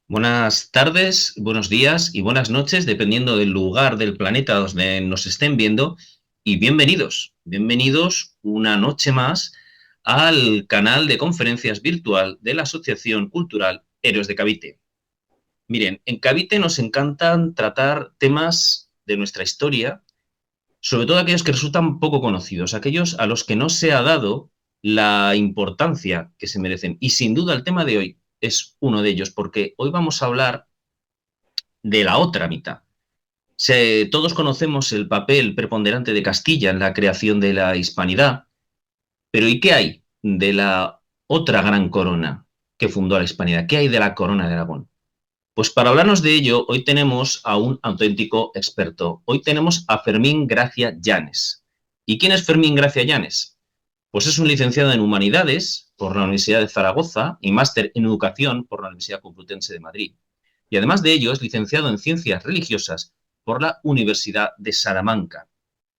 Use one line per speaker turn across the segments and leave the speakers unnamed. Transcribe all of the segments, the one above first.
Buenas tardes, buenos días y buenas noches, dependiendo del lugar del planeta donde nos estén viendo. Y bienvenidos una noche más al canal de conferencias virtual de la Asociación Cultural Héroes de Cavite. Miren, en Cavite nos encantan tratar temas de nuestra historia, sobre todo aquellos que resultan poco conocidos, aquellos a los que no se ha dado la importancia que se merecen. Y sin duda el tema de hoy es uno de ellos, porque hoy vamos a hablar de la otra mitad. Todos conocemos el papel preponderante de Castilla en la creación de la hispanidad, pero ¿y qué hay de la otra gran corona que fundó la hispanidad? ¿Qué hay de la corona de Aragón? Pues para hablarnos de ello, hoy tenemos a un auténtico experto. Hoy tenemos a Fermín Gracia Llanes. ¿Y quién es Fermín Gracia Llanes? Pues es un licenciado en Humanidades por la Universidad de Zaragoza y máster en Educación por la Universidad Complutense de Madrid. Y además de ello, es licenciado en Ciencias Religiosas por la Universidad de Salamanca.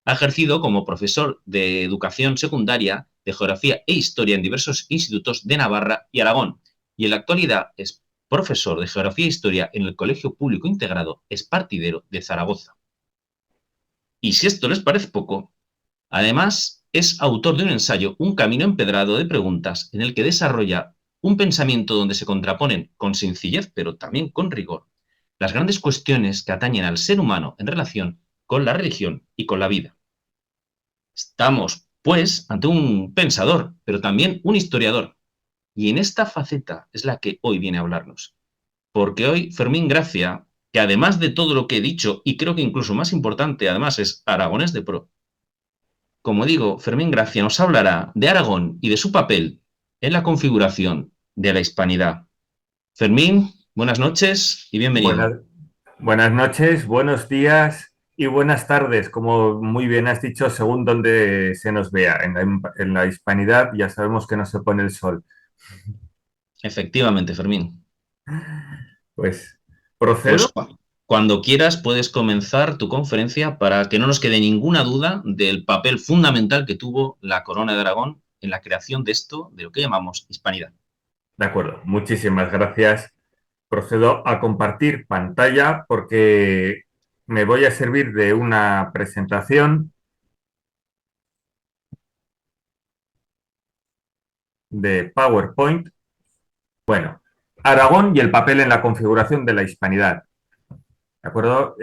Ha ejercido como profesor de Educación Secundaria, de Geografía e Historia en diversos institutos de Navarra y Aragón. Y en la actualidad es profesor de Geografía e Historia en el Colegio Público Integrado Espartidero de Zaragoza. Y si esto les parece poco, además es autor de un ensayo, Un camino empedrado de preguntas, en el que desarrolla un pensamiento donde se contraponen con sencillez, pero también con rigor, las grandes cuestiones que atañen al ser humano en relación con la religión y con la vida. Estamos, pues, ante un pensador, pero también un historiador. Y en esta faceta es la que hoy viene a hablarnos. Porque hoy Fermín Gracia, que además de todo lo que he dicho, y creo que incluso más importante, además es aragonés de pro, como digo, Fermín Gracia nos hablará de Aragón y de su papel en la configuración de la hispanidad. Fermín, buenas noches y bienvenido.
Buenas, buenas noches, buenos días y buenas tardes, como muy bien has dicho, según donde se nos vea. En la hispanidad ya sabemos que no se pone el sol.
Efectivamente, Fermín.
Pues
Pues
procedo.
cuando quieras puedes comenzar tu conferencia para que no nos quede ninguna duda del papel fundamental que tuvo la Corona de Aragón en la creación de esto, de lo que llamamos hispanidad.
De acuerdo, muchísimas gracias. Procedo a compartir pantalla porque me voy a servir de una presentación de PowerPoint. Bueno, Aragón y el papel en la configuración de la hispanidad. ¿De acuerdo?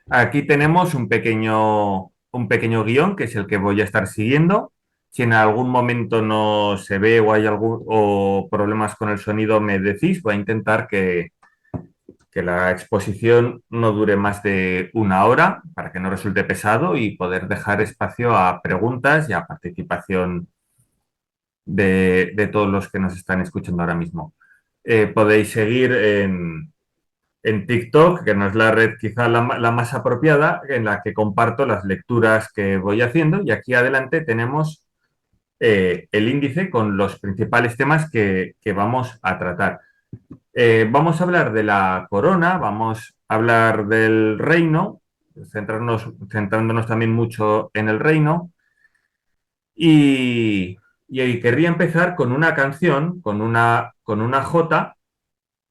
Aquí tenemos un pequeño guión que es el que voy a estar siguiendo. Si en algún momento no se ve o hay problemas con el sonido, me decís. Voy a intentar que la exposición no dure más de una hora para que no resulte pesado y poder dejar espacio a preguntas y a participación de todos los que nos están escuchando ahora mismo. Podéis seguir en TikTok, que no es la red quizá la más apropiada, en la que comparto las lecturas que voy haciendo. Y aquí adelante tenemos el índice con los principales temas que vamos a tratar. Vamos a hablar de la corona, vamos a hablar del reino, centrándonos también mucho en el reino. Y, y querría empezar con una canción, con una jota,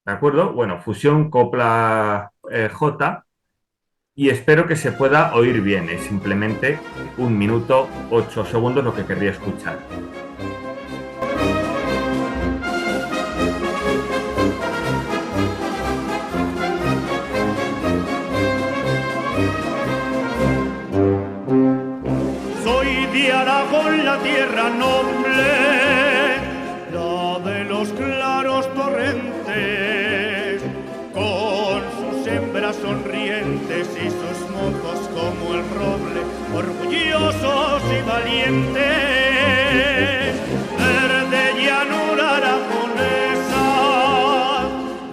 ¿de acuerdo? Bueno, fusión copla jota, y espero que se pueda oír bien. Es simplemente 1 minuto 8 segundos lo que querría escuchar.
Soy de Aragón, la tierra noble, la de los claros torrentes, con sus hembras sonrientes y sus mozos como el roble, orgullosos y valientes, verde llanura aragonesa,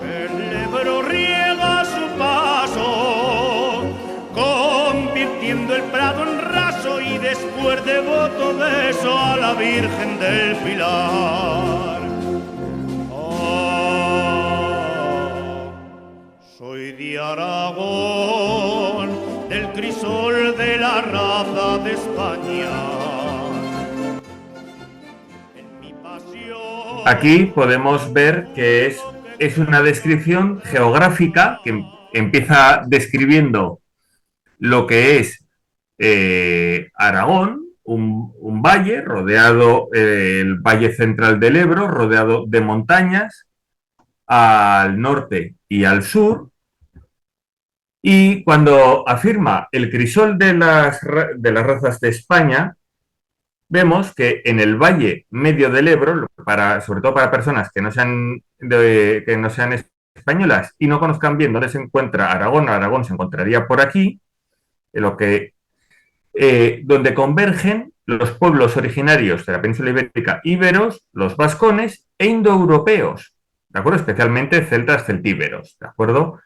el Ebro riega su paso, convirtiendo el prado en raso y después de voto beso a la Virgen del Pilar. Soy de Aragón, del crisol de la raza de España. En mi pasión.
Aquí podemos ver que es es una descripción geográfica que empieza describiendo lo que es Aragón, un valle rodeado, el valle central del Ebro, rodeado de montañas al norte y al sur. Y cuando afirma el crisol de las razas de España, vemos que en el valle medio del Ebro, sobre todo para personas que no sean españolas y no conozcan bien dónde se encuentra Aragón, Aragón se encontraría por aquí, donde convergen los pueblos originarios de la península ibérica, íberos, los vascones e indoeuropeos, ¿de acuerdo? Especialmente celtas celtíberos, ¿de acuerdo?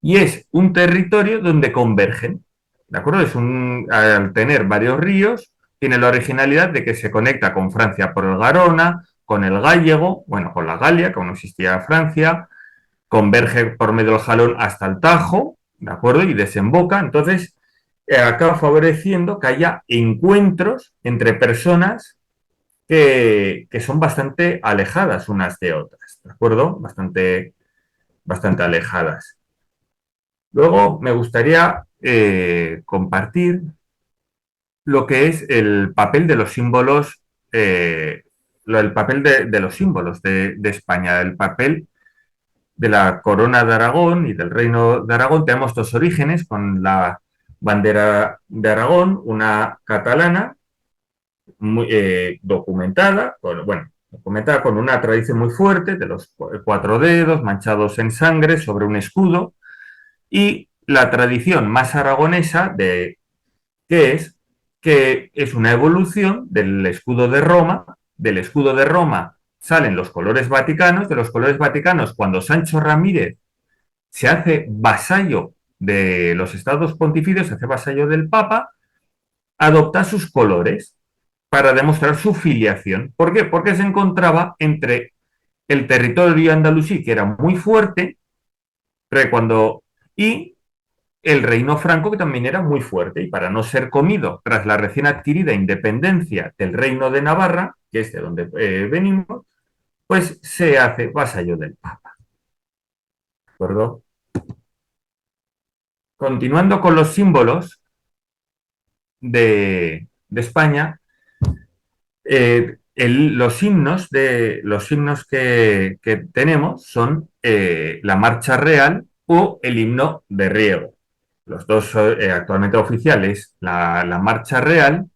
Y es un territorio donde convergen, ¿de acuerdo? Al tener varios ríos, tiene la originalidad de que se conecta con Francia por el Garona, con el Gállego, bueno, con la Galia, que aún no existía Francia, converge por medio del Jalón hasta el Tajo, ¿de acuerdo? Y desemboca, entonces acaba favoreciendo que haya encuentros entre personas que son bastante alejadas unas de otras, ¿de acuerdo? Bastante alejadas. Luego me gustaría compartir lo que es el papel de los símbolos, el papel de los símbolos de España, el papel de la corona de Aragón y del reino de Aragón. Tenemos dos orígenes, con la bandera de Aragón, una catalana, muy documentada con una tradición muy fuerte de los 4 dedos manchados en sangre sobre un escudo, y la tradición más aragonesa que es una evolución del escudo de Roma. Del escudo de Roma salen los colores vaticanos, de los colores vaticanos, cuando Sancho Ramírez se hace vasallo de los estados pontificios, se hace vasallo del Papa, adopta sus colores para demostrar su filiación. ¿Por qué? Porque se encontraba entre el territorio andalusí, que era muy fuerte, y el reino franco, que también era muy fuerte, y para no ser comido tras la recién adquirida independencia del reino de Navarra, que es de donde venimos, pues se hace vasallo del Papa. ¿De acuerdo? Continuando con los símbolos de España, los himnos que tenemos son la marcha real o el himno de riego. Los dos actualmente oficiales, la marcha real,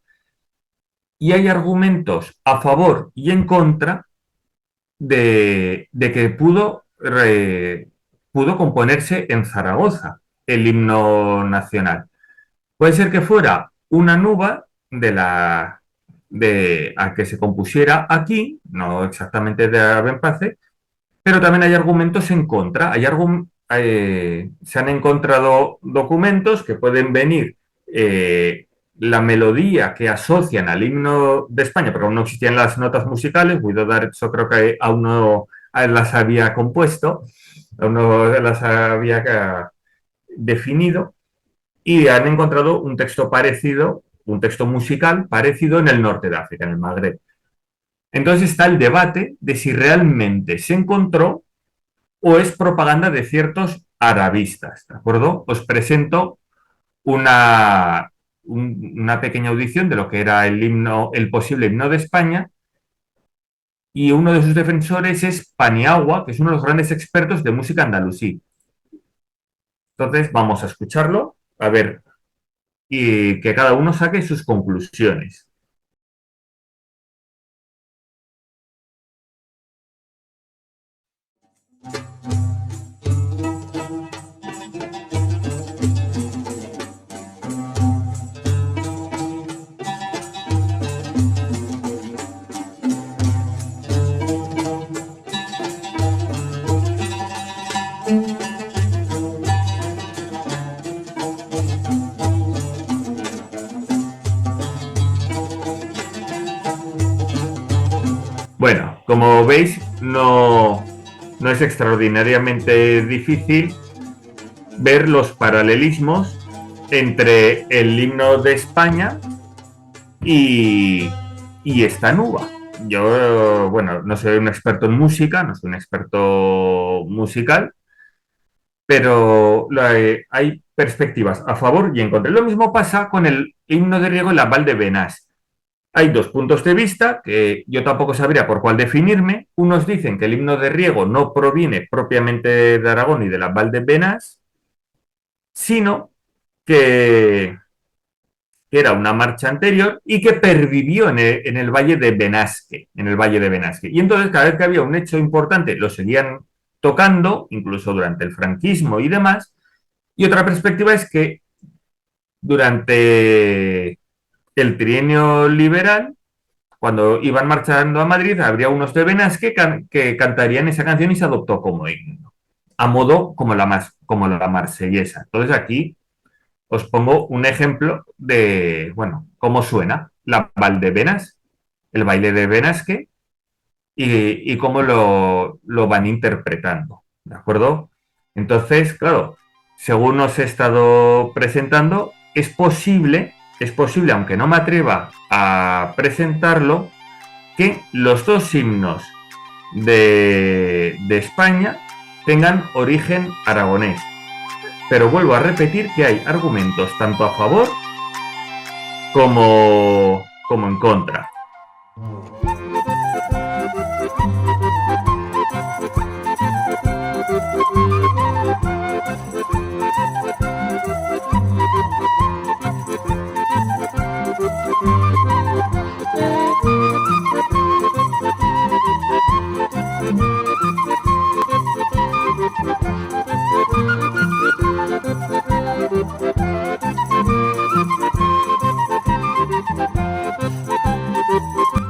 y hay argumentos a favor y en contra de que pudo componerse en Zaragoza el himno nacional. Puede ser que fuera una nuba a que se compusiera aquí, no exactamente de Abenpace, pero también hay argumentos en contra. Se han encontrado documentos que pueden venir la melodía que asocian al himno de España, porque aún no existían las notas musicales. Guido d'Arezzo creo que aún no las había compuesto, aún no las había definido, y han encontrado un texto parecido, un texto musical parecido en el norte de África, en el Magreb. Entonces está el debate de si realmente se encontró o es propaganda de ciertos arabistas, ¿de acuerdo? Os presento una pequeña audición de lo que era el posible himno de España, y uno de sus defensores es Paniagua, que es uno de los grandes expertos de música andalusí. Entonces vamos a escucharlo, a ver, y que cada uno saque sus conclusiones. Bueno, como veis, no es extraordinariamente difícil ver los paralelismos entre el himno de España y esta nuba. yo, bueno, no soy un experto en música, no soy un experto musical, pero hay perspectivas a favor y en contra. Lo mismo pasa con el himno de Riego y la Val de Benás. Hay dos puntos de vista que yo tampoco sabría por cuál definirme. Unos dicen que el himno de Riego no proviene propiamente de Aragón y de la Val de Benás, sino que, que era una marcha anterior y que pervivió en el Valle de Benasque, en el Valle de Benasque. Y entonces cada vez que había un hecho importante lo seguían tocando, incluso durante el franquismo y demás. Y otra perspectiva es que durante el trienio liberal, cuando iban marchando a Madrid, habría unos de Benasque que cantarían esa canción y se adoptó como himno, a modo como la marsellesa. Entonces aquí os pongo un ejemplo de, bueno, cómo suena la Valdevenas, el baile de Benasque y cómo lo van interpretando, ¿de acuerdo? Entonces, claro, según os he estado presentando, es posible, aunque no me atreva a presentarlo, que los dos himnos de España tengan origen aragonés. Pero vuelvo a repetir que hay argumentos tanto a favor como en contra.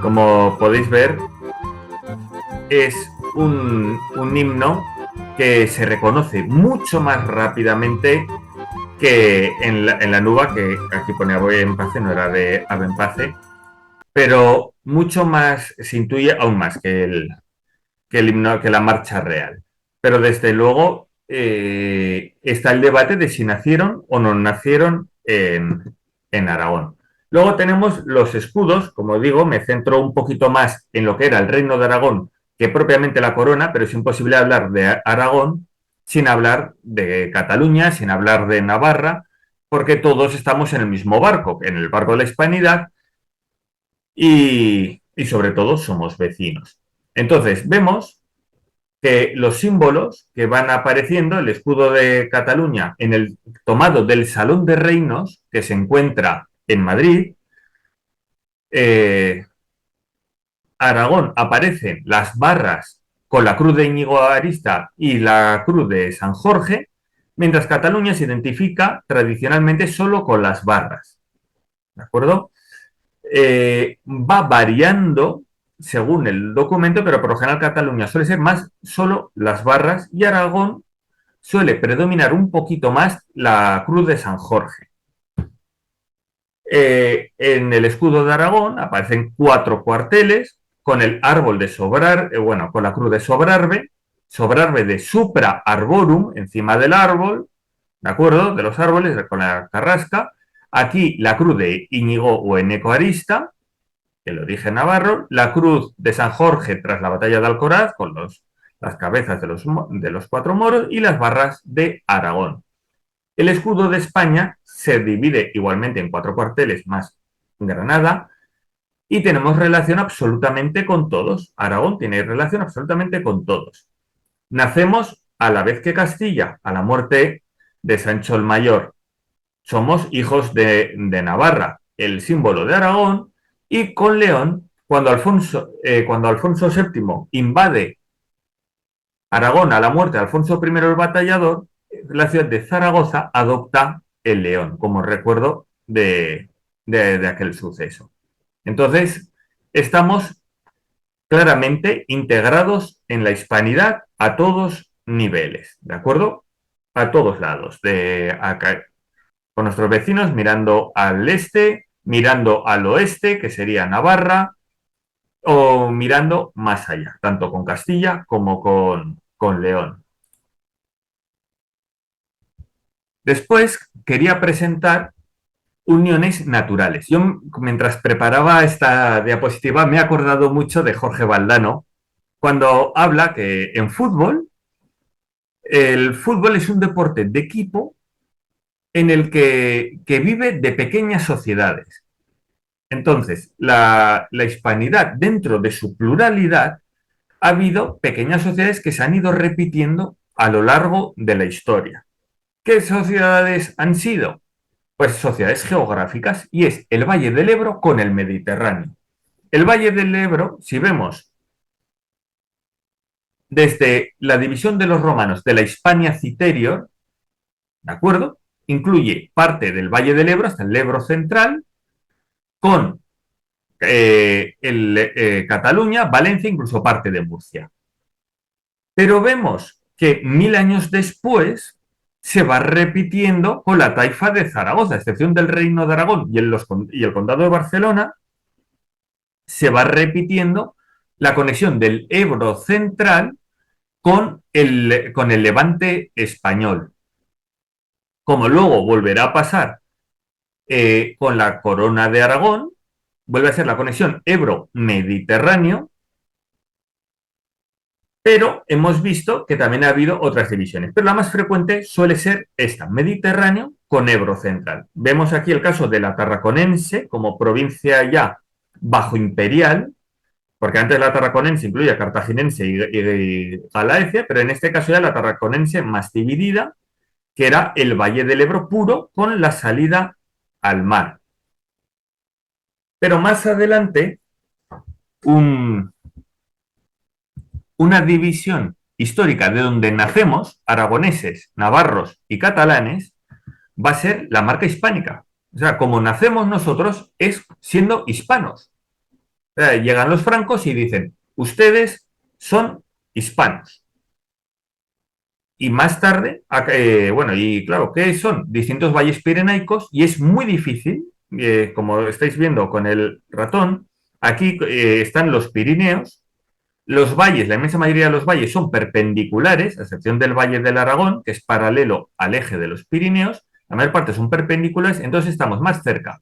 Como podéis ver, es un himno que se reconoce mucho más rápidamente que en la nuba, que aquí ponía Voy en Pace, no era de Ave en Pace, pero mucho más, se intuye aún más que el himno, que la marcha real. Pero desde luego está el debate de si nacieron o no nacieron en Aragón. Luego tenemos los escudos, como digo, me centro un poquito más en lo que era el reino de Aragón que propiamente la corona, pero es imposible hablar de Aragón sin hablar de Cataluña, sin hablar de Navarra, porque todos estamos en el mismo barco, en el barco de la hispanidad, y sobre todo somos vecinos. Entonces, vemos que los símbolos que van apareciendo, el escudo de Cataluña en el tomado del Salón de Reinos, que se encuentra en Madrid, Aragón aparecen las barras con la cruz de Íñigo Arista y la cruz de San Jorge, mientras Cataluña se identifica tradicionalmente solo con las barras. ¿De acuerdo? Va variando según el documento, pero por lo general Cataluña suele ser más solo las barras y Aragón suele predominar un poquito más la cruz de San Jorge. En el escudo de Aragón aparecen 4 cuarteles con el árbol de bueno, con la cruz de Sobrarbe de Supra Arborum, encima del árbol, ¿de acuerdo? De los árboles, con la carrasca. Aquí la cruz de Íñigo o Eneco Arista, el origen navarro, la cruz de San Jorge tras la batalla de Alcoraz, con las cabezas de los 4 moros, y las barras de Aragón. El escudo de España se divide igualmente en 4 cuarteles más Granada y tenemos relación absolutamente con todos. Aragón tiene relación absolutamente con todos. Nacemos a la vez que Castilla, a la muerte de Sancho el Mayor. Somos hijos de Navarra, el símbolo de Aragón, y con León, cuando Alfonso VII invade Aragón a la muerte de Alfonso I el Batallador, la ciudad de Zaragoza adopta el león como recuerdo de aquel suceso. Entonces, estamos claramente integrados en la hispanidad a todos niveles, ¿de acuerdo? A todos lados, con nuestros vecinos mirando al este, mirando al oeste, que sería Navarra, o mirando más allá, tanto con Castilla como con León. Después quería presentar uniones naturales. Yo, mientras preparaba esta diapositiva, me he acordado mucho de Jorge Valdano, cuando habla que en fútbol, el fútbol es un deporte de equipo en el que vive de pequeñas sociedades. Entonces, la hispanidad, dentro de su pluralidad, ha habido pequeñas sociedades que se han ido repitiendo a lo largo de la historia. ¿Qué sociedades han sido? Pues sociedades geográficas, y es el Valle del Ebro con el Mediterráneo. El Valle del Ebro, si vemos desde la división de los romanos de la Hispania Citerior, ¿de acuerdo? Incluye parte del Valle del Ebro hasta el Ebro central, con Cataluña, Valencia, incluso parte de Murcia. Pero vemos que 1000 años después se va repitiendo con la taifa de Zaragoza, a excepción del Reino de Aragón y el Condado de Barcelona, se va repitiendo la conexión del Ebro central con el Levante español. Como luego volverá a pasar con la Corona de Aragón, vuelve a ser la conexión Ebro-Mediterráneo, pero hemos visto que también ha habido otras divisiones. Pero la más frecuente suele ser esta, Mediterráneo con Ebro central. Vemos aquí el caso de la Tarraconense como provincia ya bajo imperial, porque antes la Tarraconense incluía Cartaginense y Galaecia, pero en este caso ya la Tarraconense más dividida, que era el Valle del Ebro puro con la salida al mar. Pero más adelante, una división histórica de donde nacemos, aragoneses, navarros y catalanes, va a ser la marca hispánica. O sea, como nacemos nosotros es siendo hispanos. O sea, llegan los francos y dicen, ustedes son hispanos. Y más tarde, y claro, ¿qué son? Distintos valles pirenaicos, y es muy difícil, como estáis viendo con el ratón, aquí están los Pirineos. Los valles, la inmensa mayoría de los valles son perpendiculares, a excepción del Valle del Aragón, que es paralelo al eje de los Pirineos. La mayor parte son perpendiculares, entonces estamos más cerca.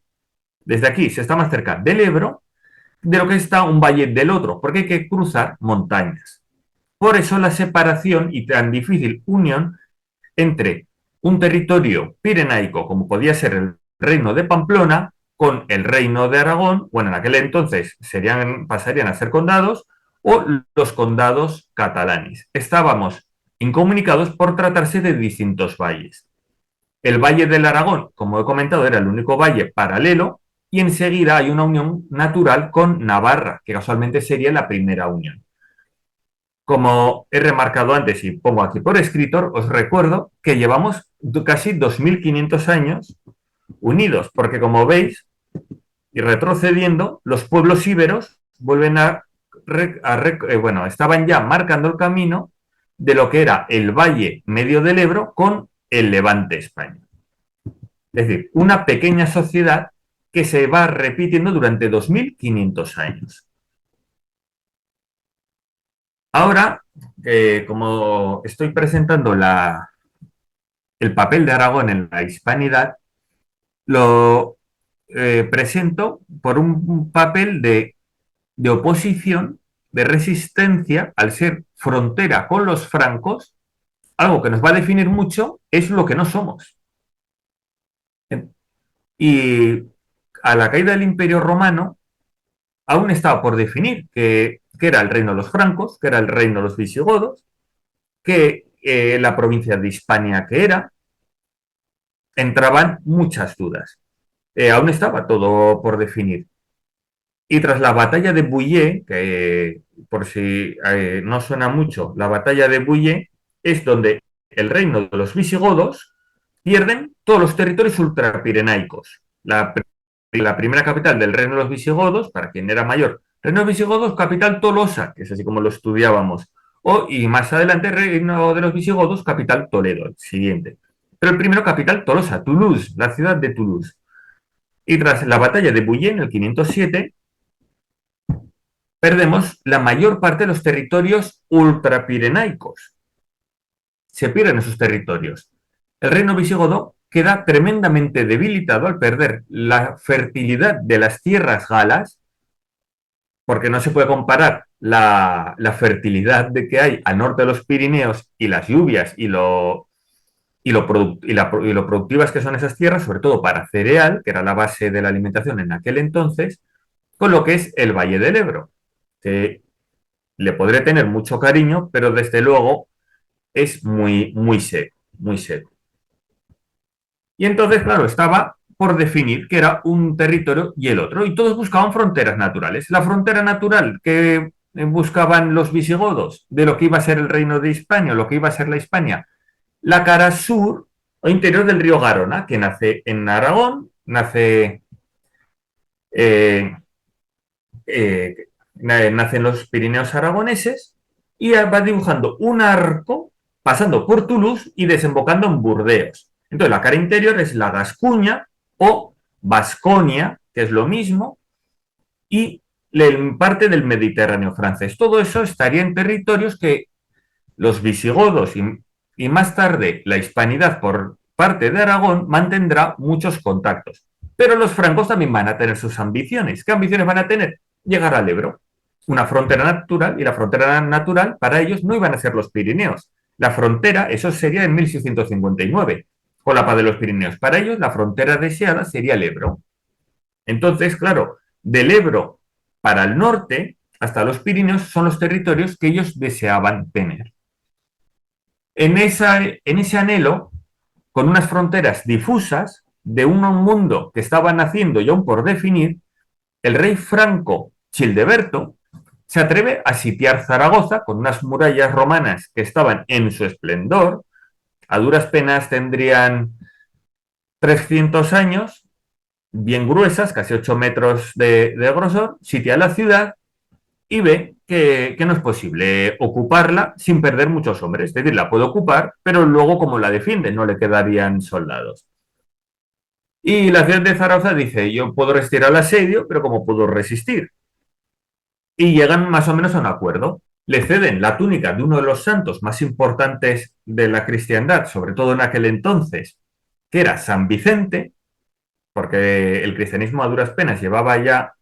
Desde aquí se está más cerca del Ebro de lo que está un valle del otro, porque hay que cruzar montañas. Por eso la separación y tan difícil unión entre un territorio pirenaico, como podía ser el Reino de Pamplona, con el Reino de Aragón, bueno, en aquel entonces pasarían a ser condados, o los condados catalanes. Estábamos incomunicados por tratarse de distintos valles. El Valle del Aragón, como he comentado, era el único valle paralelo, y enseguida hay una unión natural con Navarra, que casualmente sería la primera unión. Como he remarcado antes y pongo aquí por escrito, os recuerdo que llevamos casi 2500 años unidos, porque como veis, y retrocediendo, los pueblos íberos vuelven estaban ya marcando el camino de lo que era el Valle Medio del Ebro con el Levante español. Es decir, una pequeña sociedad que se va repitiendo durante 2500 años. Ahora, como estoy presentando el papel de Aragón en la hispanidad, lo presento por un papel de oposición, de resistencia, al ser frontera con los francos. Algo que nos va a definir mucho es lo que no somos. Y a la caída del Imperio Romano aún estaba por definir que era el reino de los francos, que era el reino de los visigodos, que la provincia de Hispania que era. Entraban muchas dudas. Aún estaba todo por definir. Y tras la batalla de Bouillé, que por si no suena mucho, la batalla de Bouillé es donde el reino de los visigodos pierden todos los territorios ultrapirenaicos. La primera capital del reino de los visigodos, para quien era mayor, reino de los visigodos, capital Tolosa, que es así como lo estudiábamos, y más adelante reino de los visigodos, capital Toledo, el siguiente. Pero el primero capital Tolosa, Toulouse, la ciudad de Toulouse. Y tras la batalla de Bouillé en el 507, perdemos la mayor parte de los territorios ultrapirenaicos. Se pierden esos territorios. El reino visigodo queda tremendamente debilitado al perder la fertilidad de las tierras galas, porque no se puede comparar la fertilidad de que hay al norte de los Pirineos y las lluvias y lo productivas que son esas tierras, sobre todo para cereal, que era la base de la alimentación en aquel entonces, con lo que es el Valle del Ebro, que le podré tener mucho cariño, pero desde luego es muy seco, muy seco. Y entonces, claro, estaba por definir que era un territorio y el otro, y todos buscaban fronteras naturales. La frontera natural que buscaban los visigodos de lo que iba a ser el reino de Hispania, lo que iba a ser la Hispania, la cara sur o interior del río Garona, que nace en Aragón, eh, nace en los Pirineos aragoneses y va dibujando un arco pasando por Toulouse y desembocando en Burdeos. Entonces la cara interior es la Gascuña o Vasconia, que es lo mismo, y parte del Mediterráneo francés. Todo eso estaría en territorios que los visigodos y más tarde la hispanidad por parte de Aragón mantendrá muchos contactos. Pero los francos también van a tener sus ambiciones. ¿Qué ambiciones van a tener? Llegar al Ebro, una frontera natural, y la frontera natural para ellos no iban a ser los Pirineos. La frontera, eso sería en 1659, con la paz de los Pirineos. Para ellos la frontera deseada sería el Ebro. Entonces, claro, del Ebro para el norte hasta los Pirineos son los territorios que ellos deseaban tener. En ese anhelo, con unas fronteras difusas de un mundo que estaba naciendo y aún por definir, el rey franco Childeberto se atreve a sitiar Zaragoza con unas murallas romanas que estaban en su esplendor, a duras penas tendrían 300 años, bien gruesas, casi 8 metros de grosor, sitia la ciudad y ve que no es posible ocuparla sin perder muchos hombres. Es decir, la puede ocupar, pero luego como la defiende, no le quedarían soldados. Y la ciudad de Zaragoza dice, yo puedo resistir al asedio, pero ¿cómo puedo resistir? Y llegan más o menos a un acuerdo. Le ceden la túnica de uno de los santos más importantes de la cristiandad, sobre todo en aquel entonces, que era San Vicente, porque el cristianismo a duras penas llevaba ya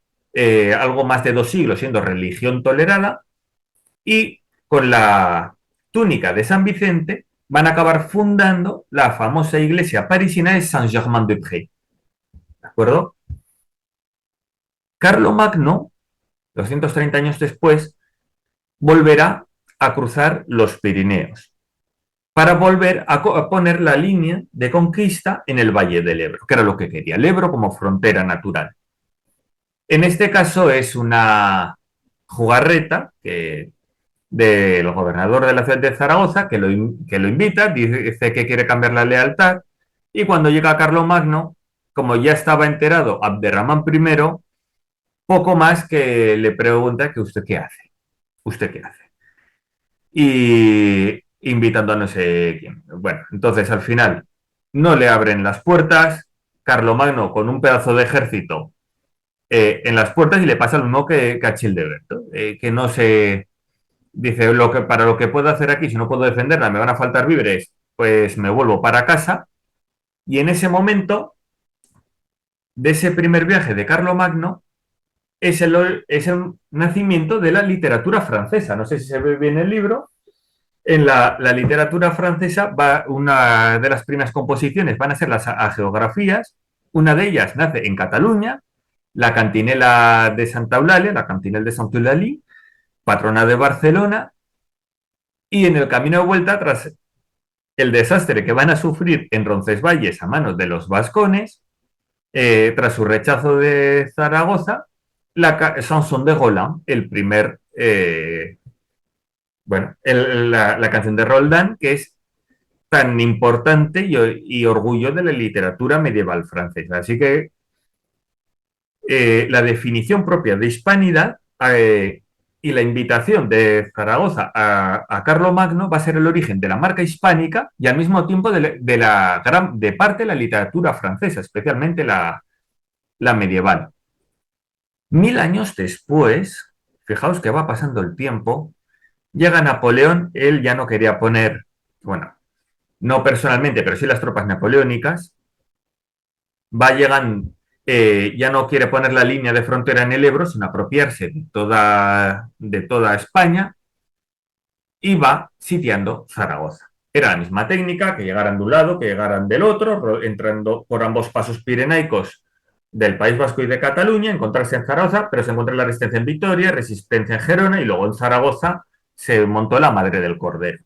algo más de 2 siglos siendo religión tolerada, y con la túnica de San Vicente van a acabar fundando la famosa iglesia parisina de Saint-Germain-des-Prés. ¿De acuerdo? Carlomagno, 230 años después, volverá a cruzar los Pirineos para volver a poner la línea de conquista en el Valle del Ebro, que era lo que quería, el Ebro como frontera natural. En este caso es una jugarreta del gobernador de la ciudad de Zaragoza que lo invita, dice que quiere cambiar la lealtad, y cuando llega Carlomagno, como ya estaba enterado Abderramán I, poco más que le pregunta que usted qué hace, usted qué hace. Y invitando a no sé quién. Bueno, entonces al final no le abren las puertas, Carlomagno con un pedazo de ejército en las puertas, y le pasa lo mismo que a Childeberto, que no se dice para lo que puedo hacer aquí, si no puedo defenderla, me van a faltar víveres, pues me vuelvo para casa. Y en ese momento de ese primer viaje de Carlomagno es el nacimiento de la literatura francesa. No sé si se ve bien el libro. En la literatura francesa, una de las primeras composiciones van a ser las hagiografías. Una de ellas nace en Cataluña, la Cantinela de Santa Eulalia, la Cantinela de Santa Eulalia, patrona de Barcelona, y en el camino de vuelta, tras el desastre que van a sufrir en Roncesvalles a manos de los vascones, tras su rechazo de Zaragoza, la chanson de Roland, el primer, la canción de Roldán, que es tan importante y orgullo de la literatura medieval francesa. Así que la definición propia de hispanidad y la invitación de Zaragoza a Carlomagno va a ser el origen de la marca hispánica y al mismo tiempo de parte de la literatura francesa, especialmente la medieval. 1000 años después, fijaos que va pasando el tiempo, llega Napoleón. Él ya no quería poner, bueno, no personalmente, pero sí las tropas napoleónicas, va llegando, ya no quiere poner la línea de frontera en el Ebro, sino apropiarse de toda España y va sitiando Zaragoza. Era la misma técnica, que llegaran de un lado, que llegaran del otro, entrando por ambos pasos pirenaicos del País Vasco y de Cataluña, encontrarse en Zaragoza, pero se encuentra la resistencia en Vitoria, resistencia en Gerona y luego en Zaragoza se montó la Madre del Cordero.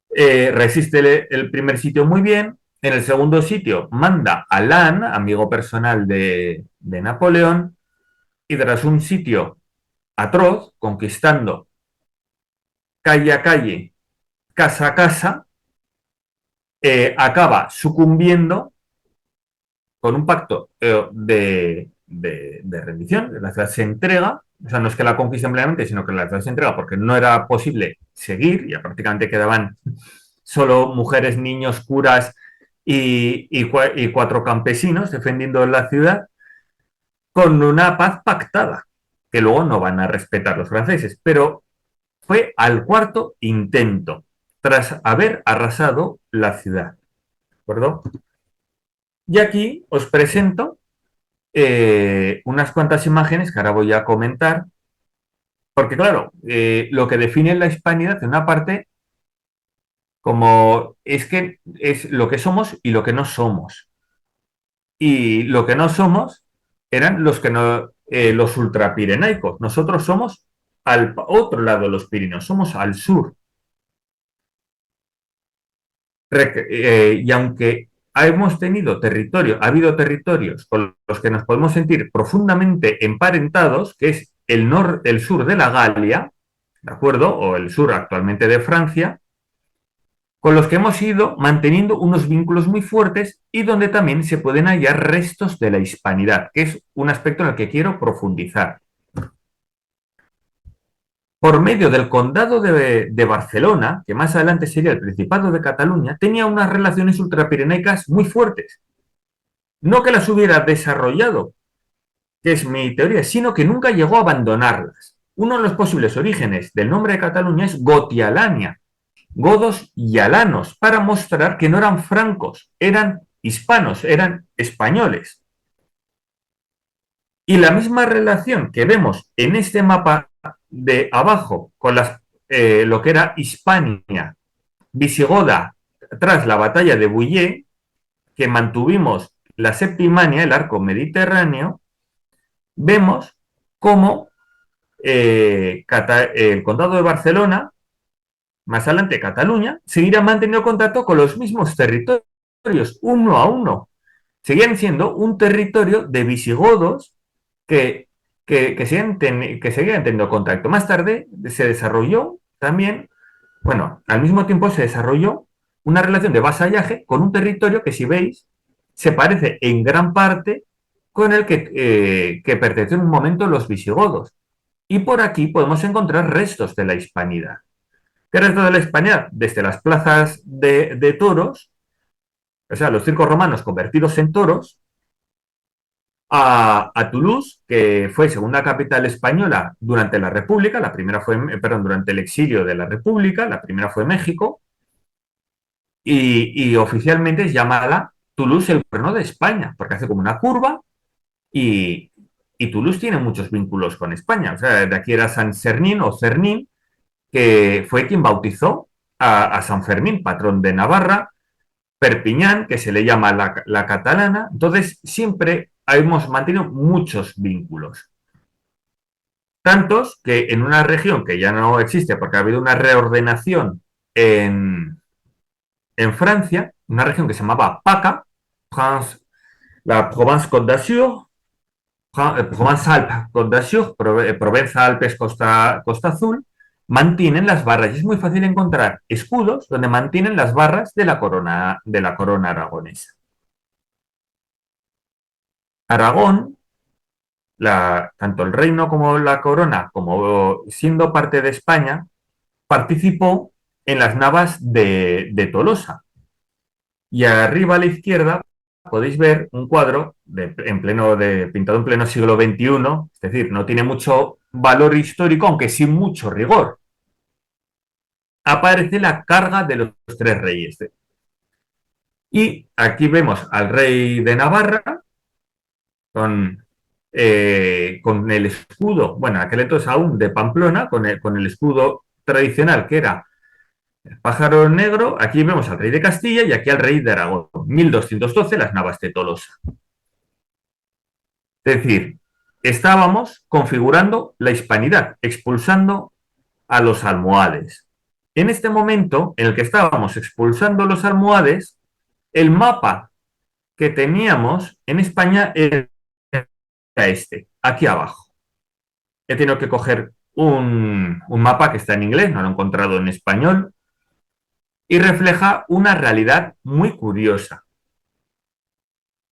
Resiste el primer sitio muy bien. En el segundo sitio manda a Lannes, amigo personal de Napoleón, y tras un sitio atroz, conquistando calle a calle, casa a casa, acaba sucumbiendo con un pacto de rendición. La ciudad se entrega, o sea, no es que la conquisten plenamente, sino que la ciudad se entrega porque no era posible seguir, ya prácticamente quedaban solo mujeres, niños, curas y 4 campesinos defendiendo la ciudad, con una paz pactada, que luego no van a respetar los franceses, pero fue al 4º intento, tras haber arrasado la ciudad. ¿De acuerdo? Y aquí os presento unas cuantas imágenes que ahora voy a comentar, porque claro, lo que define la hispanidad en una parte como es que es lo que somos y lo que no somos. Y lo que no somos eran los que no, los ultrapirenaicos. Nosotros somos al otro lado de los Pirineos, somos al sur. Y aunque hemos tenido territorio, ha habido territorios con los que nos podemos sentir profundamente emparentados, que es el sur de la Galia, ¿de acuerdo? O el sur actualmente de Francia, con los que hemos ido manteniendo unos vínculos muy fuertes y donde también se pueden hallar restos de la hispanidad, que es un aspecto en el que quiero profundizar. Por medio del condado de Barcelona, que más adelante sería el Principado de Cataluña, tenía unas relaciones ultrapirenaicas muy fuertes. No que las hubiera desarrollado, que es mi teoría, sino que nunca llegó a abandonarlas. Uno de los posibles orígenes del nombre de Cataluña es Gotialania, godos y alanos, para mostrar que no eran francos, eran hispanos, eran españoles. Y la misma relación que vemos en este mapa de abajo con lo que era Hispania visigoda tras la batalla de Bouillé, que mantuvimos la Septimania, el arco mediterráneo, vemos cómo el condado de Barcelona, más adelante Cataluña, seguirá manteniendo contacto con los mismos territorios, uno a uno. Seguían siendo un territorio de visigodos que seguían teniendo contacto. Más tarde se desarrolló también, bueno, al mismo tiempo se desarrolló una relación de vasallaje con un territorio que, si veis, se parece en gran parte con el que perteneció en un momento los visigodos. Y por aquí podemos encontrar restos de la hispanidad. ¿Qué resto de la hispanidad? Desde las plazas de toros, o sea, los circos romanos convertidos en toros, a Toulouse, que fue segunda capital española durante la República, la primera fue, durante el exilio de la República, la primera fue México, y oficialmente es llamada Toulouse el cuerno de España, porque hace como una curva y Toulouse tiene muchos vínculos con España. O sea, de aquí era San Cernín o Cernín, que fue quien bautizó a San Fermín, patrón de Navarra, Perpiñán, que se le llama la catalana. Entonces, siempre hemos mantenido muchos vínculos. Tantos que en una región que ya no existe porque ha habido una reordenación en Francia, una región que se llamaba PACA, la Provence-Côte d'Azur, Provence-Alpes-Côte d'Azur, Provenza-Alpes, Costa Azul, mantienen las barras. Y es muy fácil encontrar escudos donde mantienen las barras de la corona aragonesa. Aragón, tanto el reino como la corona, como siendo parte de España, participó en las navas de Tolosa. Y arriba a la izquierda podéis ver un cuadro pintado en pleno siglo XXI, es decir, no tiene mucho valor histórico, aunque sí mucho rigor. Aparece la carga de los 3 reyes. Y aquí vemos al rey de Navarra con el escudo, bueno, en aquel entonces aún de Pamplona, con el escudo tradicional que era el pájaro negro. Aquí vemos al rey de Castilla y aquí al rey de Aragón. 1212, las Navas de Tolosa. Es decir, estábamos configurando la hispanidad, expulsando a los almohades. En este momento en el que estábamos expulsando los almohades, el mapa que teníamos en España era este, aquí abajo. He tenido que coger un mapa que está en inglés, no lo he encontrado en español, y refleja una realidad muy curiosa.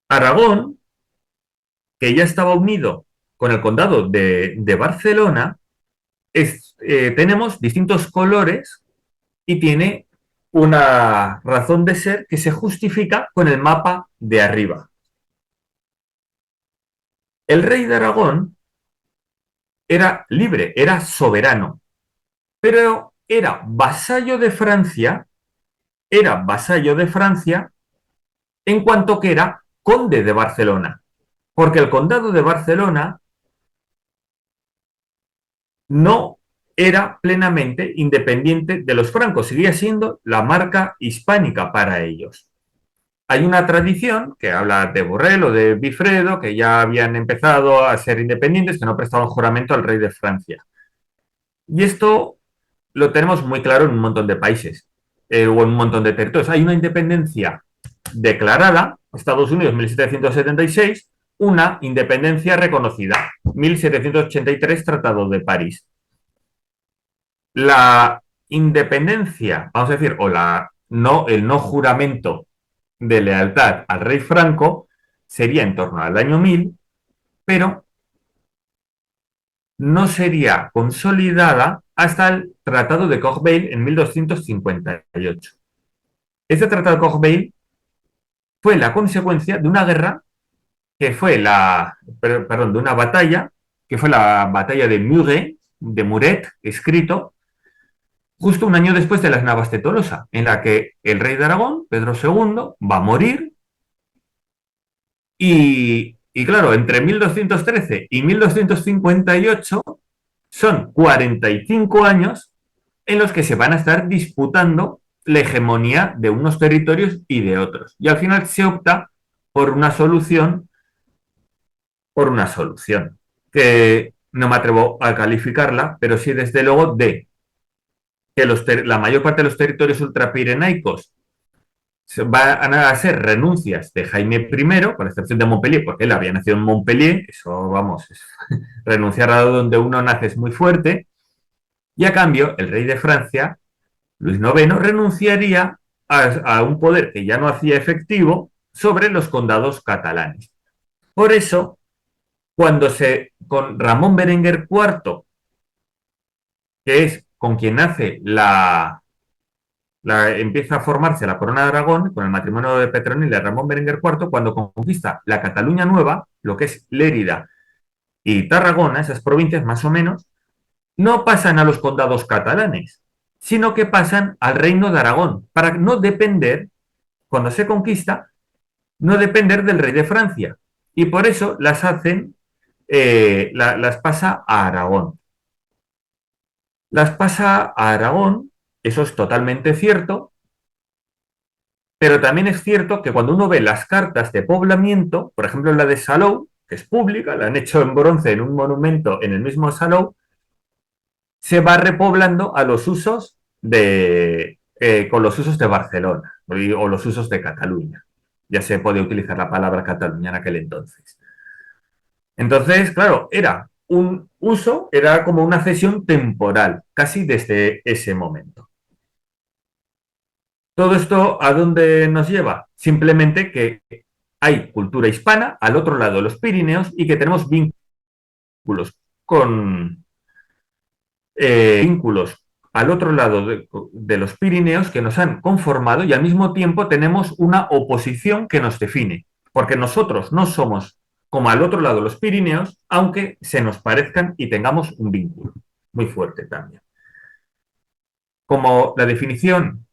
Aragón, que ya estaba unido con el condado de Barcelona, tenemos distintos colores y tiene una razón de ser que se justifica con el mapa de arriba. El rey de Aragón era libre, era soberano, pero era vasallo de Francia en cuanto que era conde de Barcelona, porque el condado de Barcelona no era plenamente independiente de los francos, seguía siendo la marca hispánica para ellos. Hay una tradición que habla de Borrell o de Bifredo, que ya habían empezado a ser independientes, que no prestaban juramento al rey de Francia. Y esto lo tenemos muy claro en un montón de países o en un montón de territorios. Hay una independencia declarada, Estados Unidos 1776, una independencia reconocida, 1783, Tratado de París. La independencia, vamos a decir, o el no juramento de lealtad al rey Franco sería en torno al año 1000, pero no sería consolidada hasta el Tratado de Corbeil en 1258. Este Tratado de Corbeil fue la consecuencia de una guerra que fue de una batalla, que fue la batalla de Muret, escrito justo un año después de las Navas de Tolosa, en la que el rey de Aragón, Pedro II, va a morir y claro, entre 1213 y 1258 son 45 años en los que se van a estar disputando la hegemonía de unos territorios y de otros. Y al final se opta por una solución que no me atrevo a calificarla, pero sí desde luego de que la mayor parte de los territorios ultrapirenaicos van a ser renuncias de Jaime I, con excepción de Montpellier, porque él había nacido en Montpellier, eso vamos, renunciar a donde uno nace es muy fuerte, y a cambio el rey de Francia, Luis IX, renunciaría a un poder que ya no hacía efectivo sobre los condados catalanes. Por eso, con Ramón Berenguer IV, que es con quien nace empieza a formarse la corona de Aragón, con el matrimonio de Petronila y Ramón Berenguer IV, cuando conquista la Cataluña Nueva, lo que es Lérida y Tarragona, esas provincias más o menos, no pasan a los condados catalanes, sino que pasan al reino de Aragón, para no depender, cuando se conquista, no depender del rey de Francia. Y por eso las pasa a Aragón. Las pasa a Aragón, eso es totalmente cierto, pero también es cierto que cuando uno ve las cartas de poblamiento, por ejemplo la de Salou, que es pública, la han hecho en bronce en un monumento en el mismo Salou, se va repoblando a los usos con los usos de Barcelona o los usos de Cataluña. Ya se puede utilizar la palabra Cataluña en aquel entonces. Entonces, claro, era un uso, era como una cesión temporal, casi desde ese momento. ¿Todo esto a dónde nos lleva? Simplemente que hay cultura hispana al otro lado de los Pirineos y que tenemos vínculos al otro lado de los Pirineos que nos han conformado y al mismo tiempo tenemos una oposición que nos define, porque nosotros no somos como al otro lado de los Pirineos, aunque se nos parezcan y tengamos un vínculo muy fuerte también. Como la definición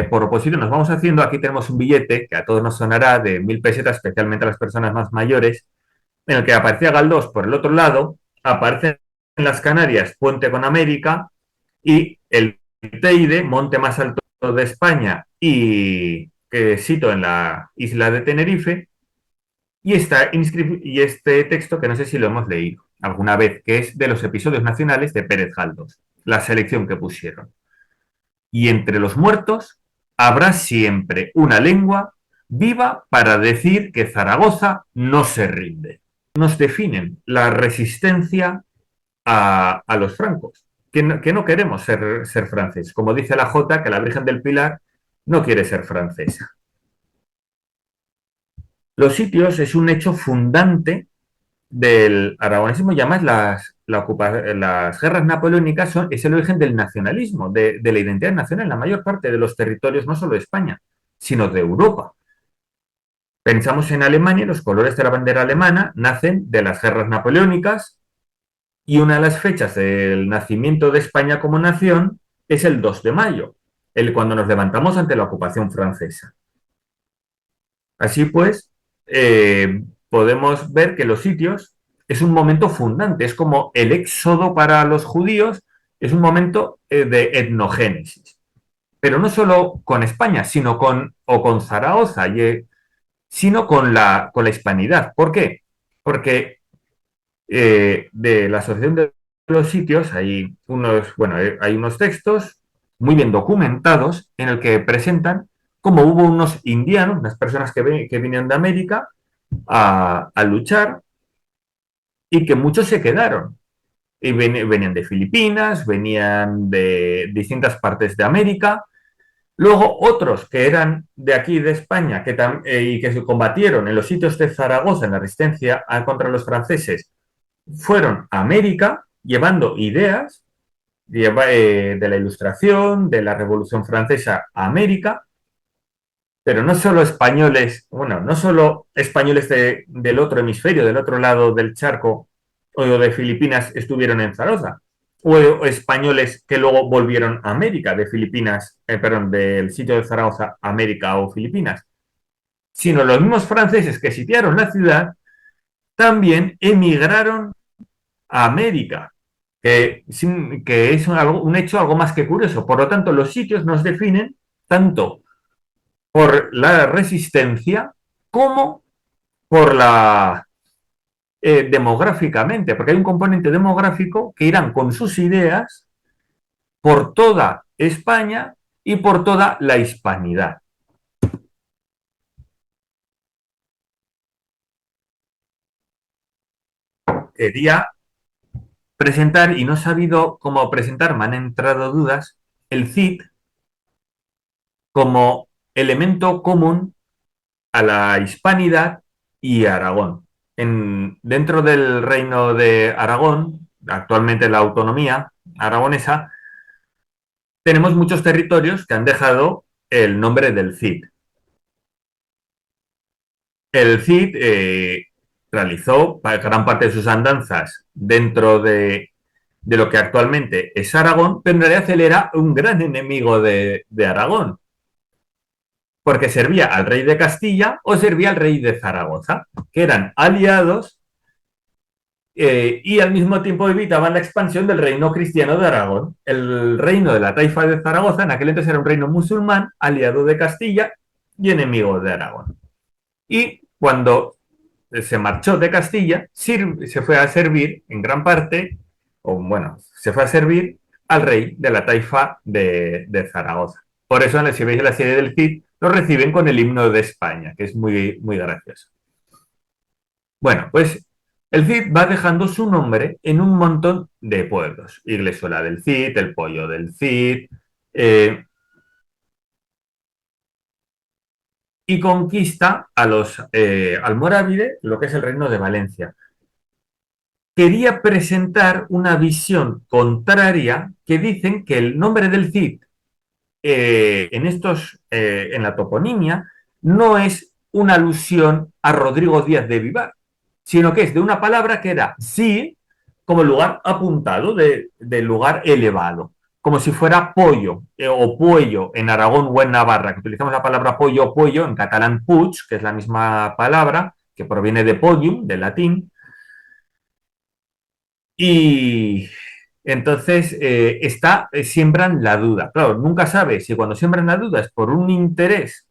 por oposición nos vamos haciendo, aquí tenemos un billete que a todos nos sonará de 1000 pesetas, especialmente a las personas más mayores, en el que aparecía Galdós por el otro lado, aparece en las Canarias Puente con América y el Teide, monte más alto de España y sito en la isla de Tenerife, y este texto que no sé si lo hemos leído alguna vez, que es de los episodios nacionales de Pérez Galdós, la selección que pusieron. Y entre los muertos habrá siempre una lengua viva para decir que Zaragoza no se rinde. Nos definen la resistencia a los francos, que no queremos ser franceses. Como dice la Jota, que la Virgen del Pilar no quiere ser francesa. Los sitios es un hecho fundante del aragonesismo y además las guerras napoleónicas es el origen del nacionalismo, de la identidad nacional en la mayor parte de los territorios, no solo de España, sino de Europa. Pensamos en Alemania y los colores de la bandera alemana nacen de las guerras napoleónicas y una de las fechas del nacimiento de España como nación es el 2 de mayo, cuando nos levantamos ante la ocupación francesa. Así pues, podemos ver que los sitios es un momento fundante, es como el éxodo para los judíos, es un momento de etnogénesis. Pero no solo con España, sino con Zaragoza, sino con la hispanidad. ¿Por qué? Porque de la Asociación de los Sitios hay unos textos muy bien documentados en el que presentan cómo hubo unos indianos, unas personas que vinieron de América a luchar y que muchos se quedaron. Y venían de Filipinas, venían de distintas partes de América. Luego otros que eran de aquí de España y que se combatieron en los sitios de Zaragoza en la resistencia contra los franceses, fueron a América llevando ideas de la Ilustración, de la Revolución Francesa a América, pero no solo españoles, no solo españoles del otro hemisferio, del otro lado del charco o de Filipinas estuvieron en Zaragoza, o españoles que luego volvieron a América, del sitio de Zaragoza, América o Filipinas, sino los mismos franceses que sitiaron la ciudad también emigraron a América, que es un hecho algo más que curioso. Por lo tanto, los sitios nos definen tanto por la resistencia como por demográficamente, porque hay un componente demográfico que irán con sus ideas por toda España y por toda la hispanidad. Quería presentar, y no he sabido cómo presentar, me han entrado dudas, el Cid como elemento común a la hispanidad y Aragón. Dentro del reino de Aragón, actualmente la autonomía aragonesa, tenemos muchos territorios que han dejado el nombre del Cid. El Cid realizó gran parte de sus andanzas dentro de lo que actualmente es Aragón, pero en realidad él era un gran enemigo de Aragón, porque servía al rey de Castilla o servía al rey de Zaragoza, que eran aliados y al mismo tiempo evitaban la expansión del reino cristiano de Aragón. El reino de la taifa de Zaragoza en aquel entonces era un reino musulmán, aliado de Castilla y enemigo de Aragón. Y cuando se marchó de Castilla, se fue a servir en gran parte, se fue a servir al rey de la taifa de Zaragoza. Por eso, si veis la serie del Cid, lo reciben con el himno de España, que es muy, muy gracioso. Bueno, pues el Cid va dejando su nombre en un montón de pueblos. Iglesuela del Cid, el Pollo del Cid, y conquista a los almorávides, lo que es el reino de Valencia. Quería presentar una visión contraria que dicen que el nombre del Cid en la toponimia no es una alusión a Rodrigo Díaz de Vivar, sino que es de una palabra que era sí como lugar apuntado, de lugar elevado. como si fuera pollo o puello en Aragón o en Navarra, que utilizamos la palabra pollo o puello, en catalán puig, que es la misma palabra, que proviene de podium, del latín, y entonces siembran la duda. Claro, nunca sabes si cuando siembran la duda es por un interés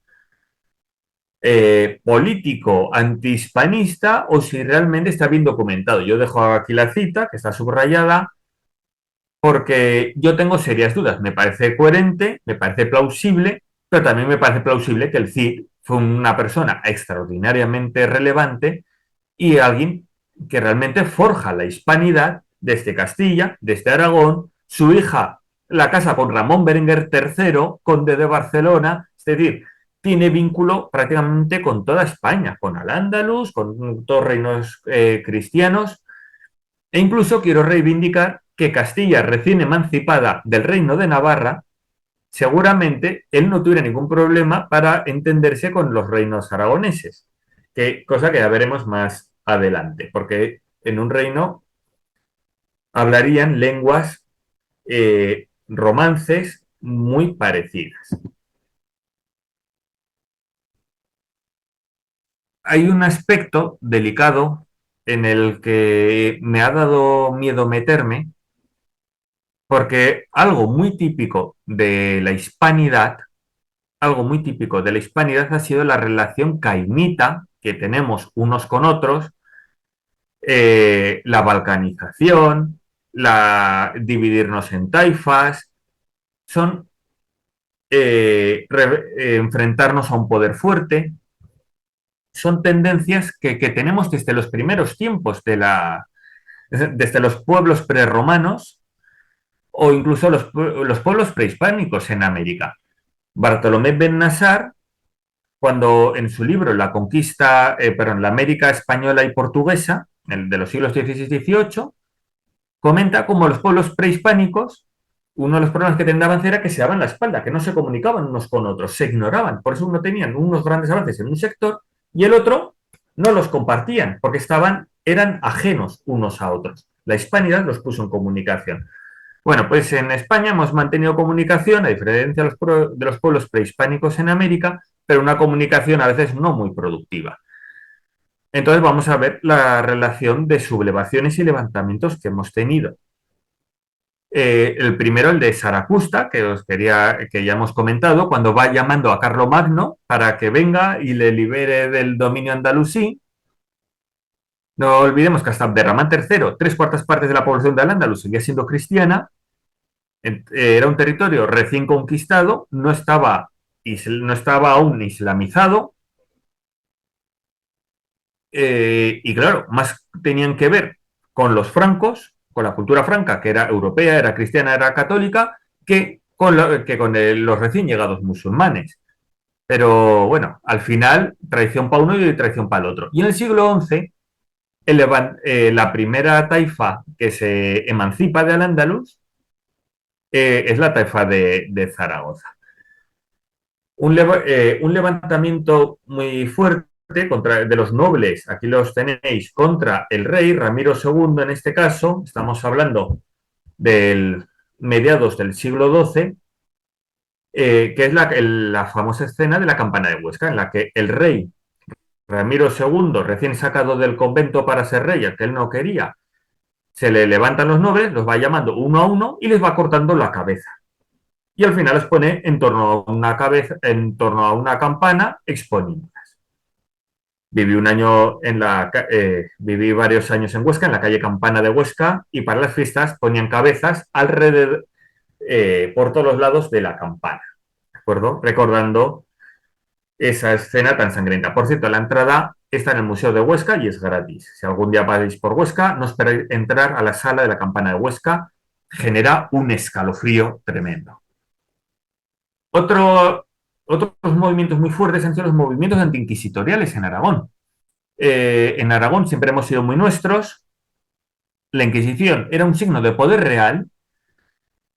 político antihispanista o si realmente está bien documentado. Yo dejo aquí la cita, que está subrayada, porque yo tengo serias dudas. Me parece coherente, me parece plausible, pero también me parece plausible que el Cid fue una persona extraordinariamente relevante y alguien que realmente forja la hispanidad desde Castilla, desde Aragón, su hija la casa con Ramón Berenguer III, conde de Barcelona, es decir, tiene vínculo prácticamente con toda España, con Al-Ándalus, con todos reinos cristianos, e incluso quiero reivindicar que Castilla, recién emancipada del reino de Navarra, seguramente él no tuviera ningún problema para entenderse con los reinos aragoneses, cosa que ya veremos más adelante, porque en un reino hablarían lenguas romances muy parecidas. Hay un aspecto delicado en el que me ha dado miedo meterme, porque algo muy típico de la hispanidad ha sido la relación caimita que tenemos unos con otros, la balcanización, dividirnos en taifas, son enfrentarnos a un poder fuerte, son tendencias que tenemos desde los primeros tiempos desde los pueblos prerromanos o incluso los pueblos prehispánicos en América. Bartolomé Ben Nassar, cuando en su libro La conquista, la América española y portuguesa, el de los siglos XVI y XVIII, comenta cómo los pueblos prehispánicos, uno de los problemas que tenían de avance era que se daban la espalda, que no se comunicaban unos con otros, se ignoraban. Por eso uno tenían unos grandes avances en un sector y el otro no los compartían, porque eran ajenos unos a otros. La hispanidad los puso en comunicación. Bueno, pues en España hemos mantenido comunicación, a diferencia de los pueblos prehispánicos en América, pero una comunicación a veces no muy productiva. Entonces vamos a ver la relación de sublevaciones y levantamientos que hemos tenido. El primero, el de Saracusta, que ya hemos comentado, cuando va llamando a Carlomagno para que venga y le libere del dominio andalusí. No olvidemos que hasta Abderramán III, 3/4 de la población de Al-Ándalus seguía siendo cristiana, era un territorio recién conquistado, no estaba aún islamizado, y claro, más tenían que ver con los francos, con la cultura franca, que era europea, era cristiana, era católica, que con los recién llegados musulmanes. Pero bueno, al final, traición para uno y traición para el otro. Y en el siglo XI, la primera taifa que se emancipa de Al-Ándalus es la taifa de Zaragoza. Un levantamiento muy fuerte de los nobles, aquí los tenéis, contra el rey Ramiro II en este caso, estamos hablando del mediados del siglo XII, que es la famosa escena de la campana de Huesca, en la que el rey Ramiro II, recién sacado del convento para ser rey, al que él no quería, se le levantan los nobles, los va llamando uno a uno y les va cortando la cabeza. Y al final los pone en torno a una campana exponiéndolas. Viví varios años en Huesca, en la calle Campana de Huesca, y para las fiestas ponían cabezas alrededor, por todos los lados de la campana, ¿de acuerdo? Recordando esa escena tan sangrienta. Por cierto, la entrada está en el Museo de Huesca y es gratis. Si algún día vais por Huesca, no esperéis entrar a la sala de la Campana de Huesca, genera un escalofrío tremendo. Otros movimientos muy fuertes han sido los movimientos antiinquisitoriales en Aragón. En Aragón siempre hemos sido muy nuestros. La Inquisición era un signo de poder real,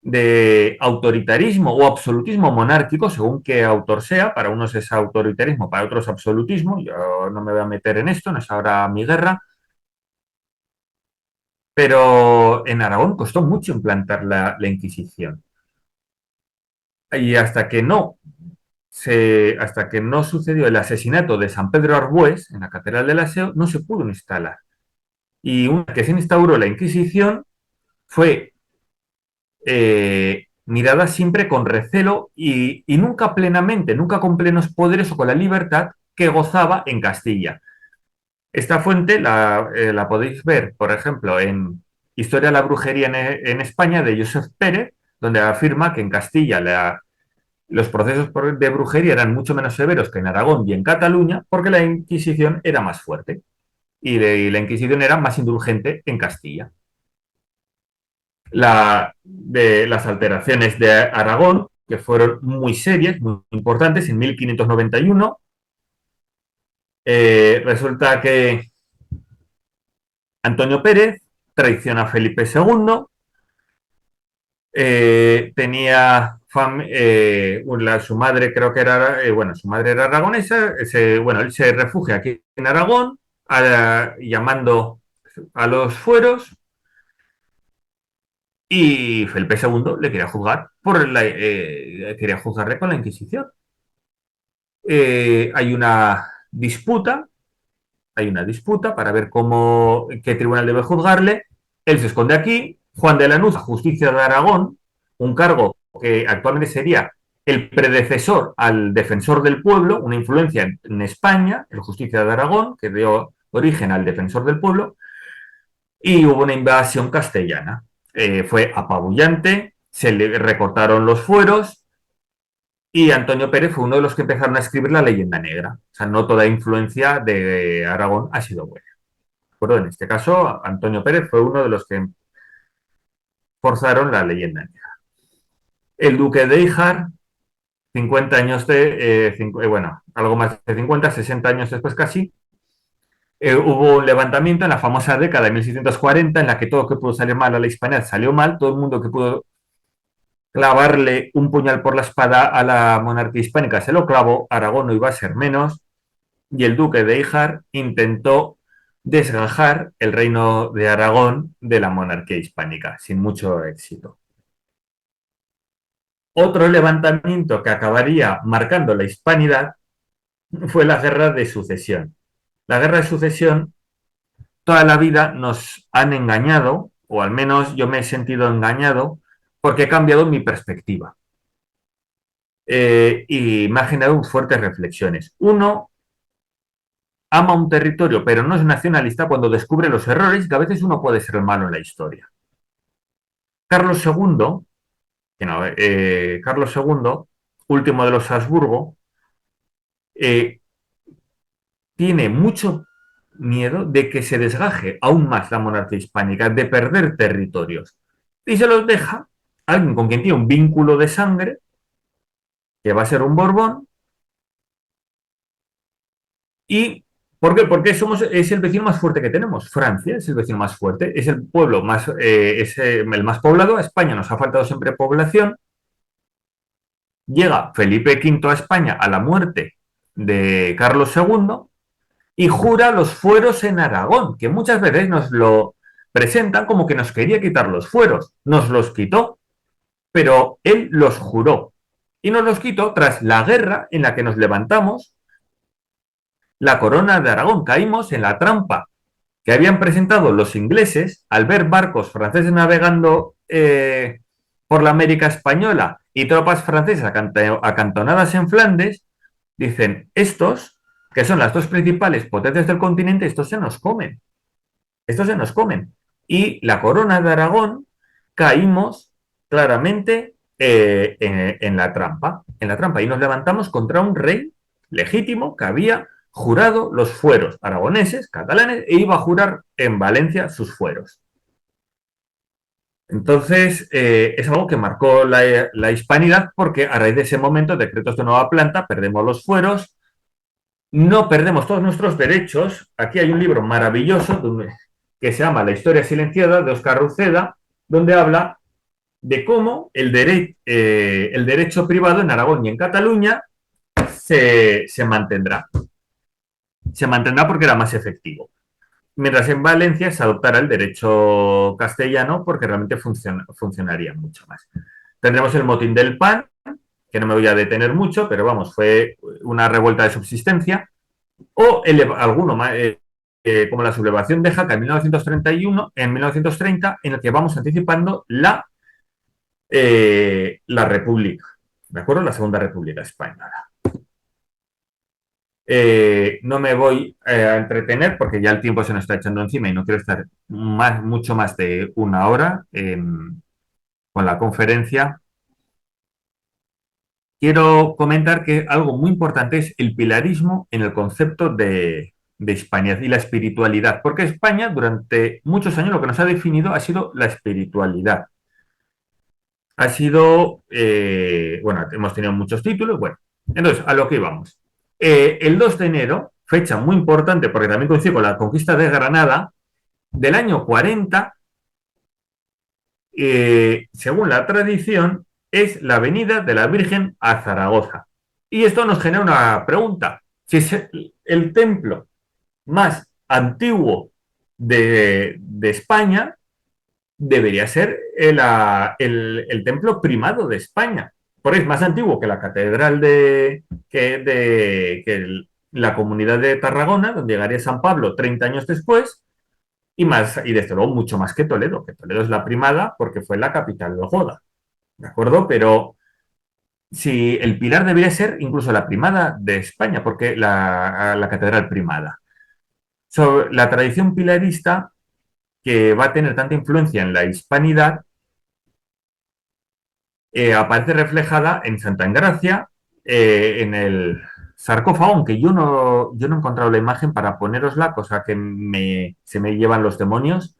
de autoritarismo o absolutismo monárquico, según qué autor sea. Para unos es autoritarismo, para otros absolutismo. Yo no me voy a meter en esto, no es ahora mi guerra. Pero en Aragón costó mucho implantar la Inquisición. y hasta que no sucedió el asesinato de San Pedro Arbués en la Catedral del Aseo, no se pudo instalar. Y una vez que se instauró la Inquisición, fue mirada siempre con recelo y nunca plenamente, nunca con plenos poderes o con la libertad que gozaba en Castilla. Esta fuente la podéis ver, por ejemplo, en Historia de la Brujería en España, de Josep Pérez, donde afirma que en Castilla los procesos de brujería eran mucho menos severos que en Aragón y en Cataluña, porque la Inquisición era más fuerte y la Inquisición era más indulgente en Castilla. De las alteraciones de Aragón, que fueron muy serias, muy importantes, en 1591, resulta que Antonio Pérez traiciona a Felipe II, tenía su madre creo que era, su madre era aragonesa, él se refugia aquí en Aragón, llamando a los fueros, y Felipe II le quería juzgar quería juzgarle con la Inquisición. Hay una disputa para ver qué tribunal debe juzgarle. Él se esconde aquí. Juan de Lanuza, Justicia de Aragón, un cargo que actualmente sería el predecesor al Defensor del Pueblo, una influencia en España, el Justicia de Aragón, que dio origen al Defensor del Pueblo, y hubo una invasión castellana. Fue apabullante, se le recortaron los fueros, y Antonio Pérez fue uno de los que empezaron a escribir la leyenda negra. O sea, no toda influencia de Aragón ha sido buena. Bueno, en este caso, Antonio Pérez fue uno de los que forzaron la leyenda negra. El duque de Híjar, 50 años algo más de 50, 60 años después casi, hubo un levantamiento en la famosa década de 1640 en la que todo lo que pudo salir mal a la hispanidad salió mal, todo el mundo que pudo clavarle un puñal por la espada a la monarquía hispánica se lo clavó, Aragón no iba a ser menos, y el duque de Híjar intentó desgajar el reino de Aragón de la monarquía hispánica, sin mucho éxito. Otro levantamiento que acabaría marcando la hispanidad fue la Guerra de Sucesión. La Guerra de Sucesión, toda la vida nos han engañado, o al menos yo me he sentido engañado, porque he cambiado mi perspectiva. Y me ha generado fuertes reflexiones. Uno ama un territorio, pero no es nacionalista cuando descubre los errores, que a veces uno puede ser el malo en la historia. Carlos II, último de los Habsburgo, tiene mucho miedo de que se desgaje aún más la monarquía hispánica, de perder territorios. Y se los deja a alguien con quien tiene un vínculo de sangre, que va a ser un Borbón. ¿Y por qué? Porque es el vecino más fuerte que tenemos. Francia es el vecino más fuerte, es el pueblo el más poblado. A España nos ha faltado siempre población. Llega Felipe V a España a la muerte de Carlos II y jura los fueros en Aragón, que muchas veces nos lo presentan como que nos quería quitar los fueros. Nos los quitó, pero él los juró. Y nos los quitó tras la guerra en la que nos levantamos la corona de Aragón. Caímos en la trampa que habían presentado los ingleses al ver barcos franceses navegando por la América española y tropas francesas acantonadas en Flandes. Dicen, estos, que son las dos principales potencias del continente, estos se nos comen. Y la corona de Aragón caímos claramente en la trampa. Y nos levantamos contra un rey legítimo que había jurado los fueros aragoneses, catalanes, e iba a jurar en Valencia sus fueros. Entonces, es algo que marcó la hispanidad, porque a raíz de ese momento, decretos de nueva planta, perdemos los fueros, no perdemos todos nuestros derechos. Aquí hay un libro maravilloso que se llama La historia silenciada, de Óscar Uceda, donde habla de cómo el derecho privado en Aragón y en Cataluña se mantendrá. Se mantendrá porque era más efectivo. Mientras en Valencia se adoptará el derecho castellano porque realmente funcionaría mucho más. Tendremos el motín del pan, que no me voy a detener mucho, pero vamos, fue una revuelta de subsistencia, o alguno más, como la sublevación de Jaca en 1931, en 1930, en el que vamos anticipando la República, ¿de acuerdo? La Segunda República Española. No me voy a entretener porque ya el tiempo se nos está echando encima y no quiero estar mucho más de una hora con la conferencia. Quiero comentar que algo muy importante es el pilarismo en el concepto de hispanidad y la espiritualidad, porque España durante muchos años lo que nos ha definido ha sido la espiritualidad. Ha sido, bueno, hemos tenido muchos títulos, bueno, entonces a lo que íbamos. El 2 de enero, fecha muy importante porque también coincide con la conquista de Granada, del año 40, según la tradición, es la venida de la Virgen a Zaragoza. Y esto nos genera una pregunta. Si es el templo más antiguo de España, debería ser el templo primado de España, porque es más antiguo que la catedral que la comunidad de Tarragona, donde llegaría San Pablo 30 años después, y desde luego mucho más que Toledo es la primada porque fue la capital de Goda, ¿de acuerdo? Pero si el Pilar debería ser incluso la primada de España, porque la catedral primada. La tradición pilarista que va a tener tanta influencia en la hispanidad, aparece reflejada en Santa Engracia, en el sarcófago, aunque yo no he encontrado la imagen para ponerosla, cosa que se me llevan los demonios.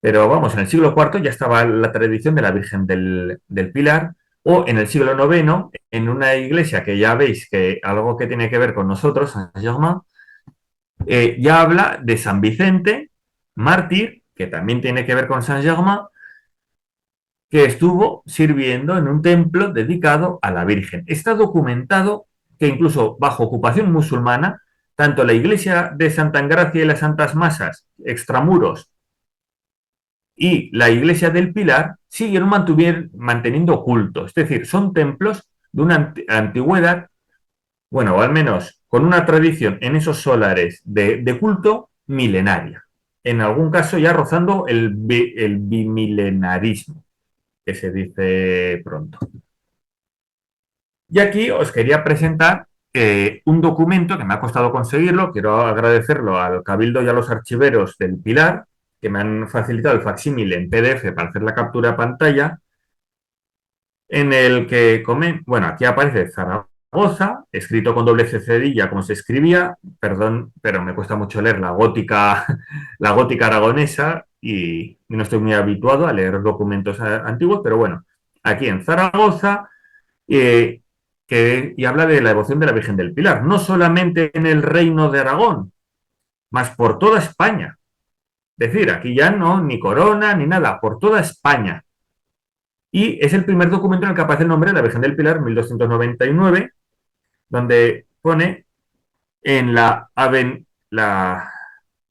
Pero vamos, en el siglo IV ya estaba la tradición de la Virgen del Pilar, o en el siglo IX, en una iglesia que ya veis que algo que tiene que ver con nosotros, Saint-Germain, ya habla de San Vicente, mártir, que también tiene que ver con Saint-Germain, que estuvo sirviendo en un templo dedicado a la Virgen. Está documentado que incluso bajo ocupación musulmana, tanto la iglesia de Santa Engracia y las Santas Masas, extramuros, y la iglesia del Pilar siguieron manteniendo culto. Es decir, son templos de una antigüedad, bueno, o al menos con una tradición en esos solares de culto milenaria. En algún caso ya rozando el bimilenarismo, que se dice pronto. Y aquí os quería presentar un documento que me ha costado conseguirlo. Quiero agradecerlo al Cabildo y a los archiveros del Pilar, que me han facilitado el facsímile en PDF para hacer la captura de pantalla, en el que, bueno, aquí aparece Zaragoza, escrito con doble cedilla como se escribía, perdón, pero me cuesta mucho leer la gótica aragonesa y no estoy muy habituado a leer documentos antiguos, pero bueno, aquí en Zaragoza, y habla de la devoción de la Virgen del Pilar, no solamente en el Reino de Aragón, más por toda España. Es decir, aquí ya no, ni corona, ni nada, por toda España. Y es el primer documento en el que aparece el nombre de la Virgen del Pilar, 1299, donde pone en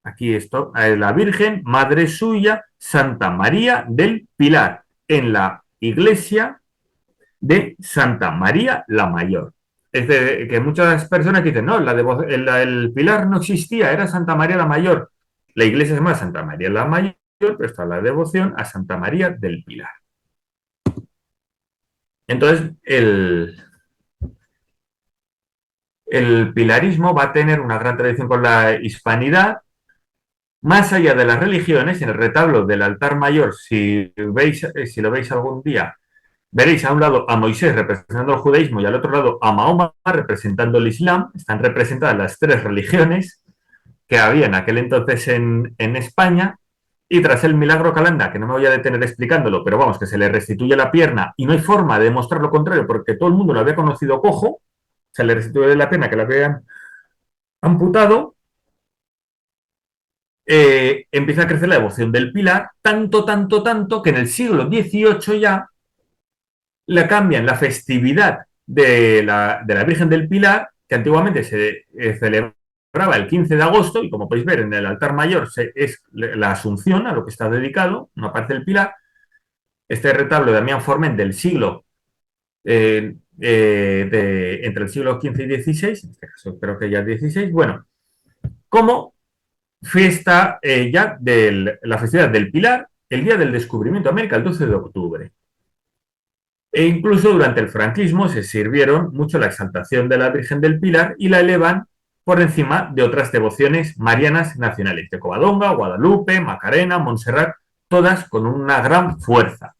aquí esto, la Virgen, Madre suya, Santa María del Pilar, en la iglesia de Santa María la Mayor. Es de que muchas personas dicen, no, el Pilar no existía, era Santa María la Mayor. La iglesia es más Santa María la Mayor, pero está la devoción a Santa María del Pilar. Entonces, el pilarismo va a tener una gran tradición con la hispanidad. Más allá de las religiones, en el retablo del altar mayor, si lo veis algún día, veréis a un lado a Moisés representando el judaísmo y al otro lado a Mahoma representando el Islam. Están representadas las tres religiones que había en aquel entonces en España. Y tras el milagro Calanda, que no me voy a detener explicándolo, pero vamos, que se le restituye la pierna y no hay forma de demostrar lo contrario porque todo el mundo lo había conocido cojo, se le restituye la pierna que la habían amputado, empieza a crecer la devoción del Pilar, tanto que en el siglo XVIII ya le cambian la festividad de la Virgen del Pilar, que antiguamente se celebraba el 15 de agosto, y como podéis ver en el altar mayor es la Asunción, a lo que está dedicado, una parte del Pilar. Este retablo de Damián Forment del siglo entre el siglo XV y XVI, en este caso creo que ya el XVI, bueno, como fiesta ya de la festividad del Pilar, el día del descubrimiento de América, el 12 de octubre. E incluso durante el franquismo se sirvieron mucho la exaltación de la Virgen del Pilar y la elevan por encima de otras devociones marianas nacionales, de Covadonga, Guadalupe, Macarena, Montserrat, todas con una gran fuerza.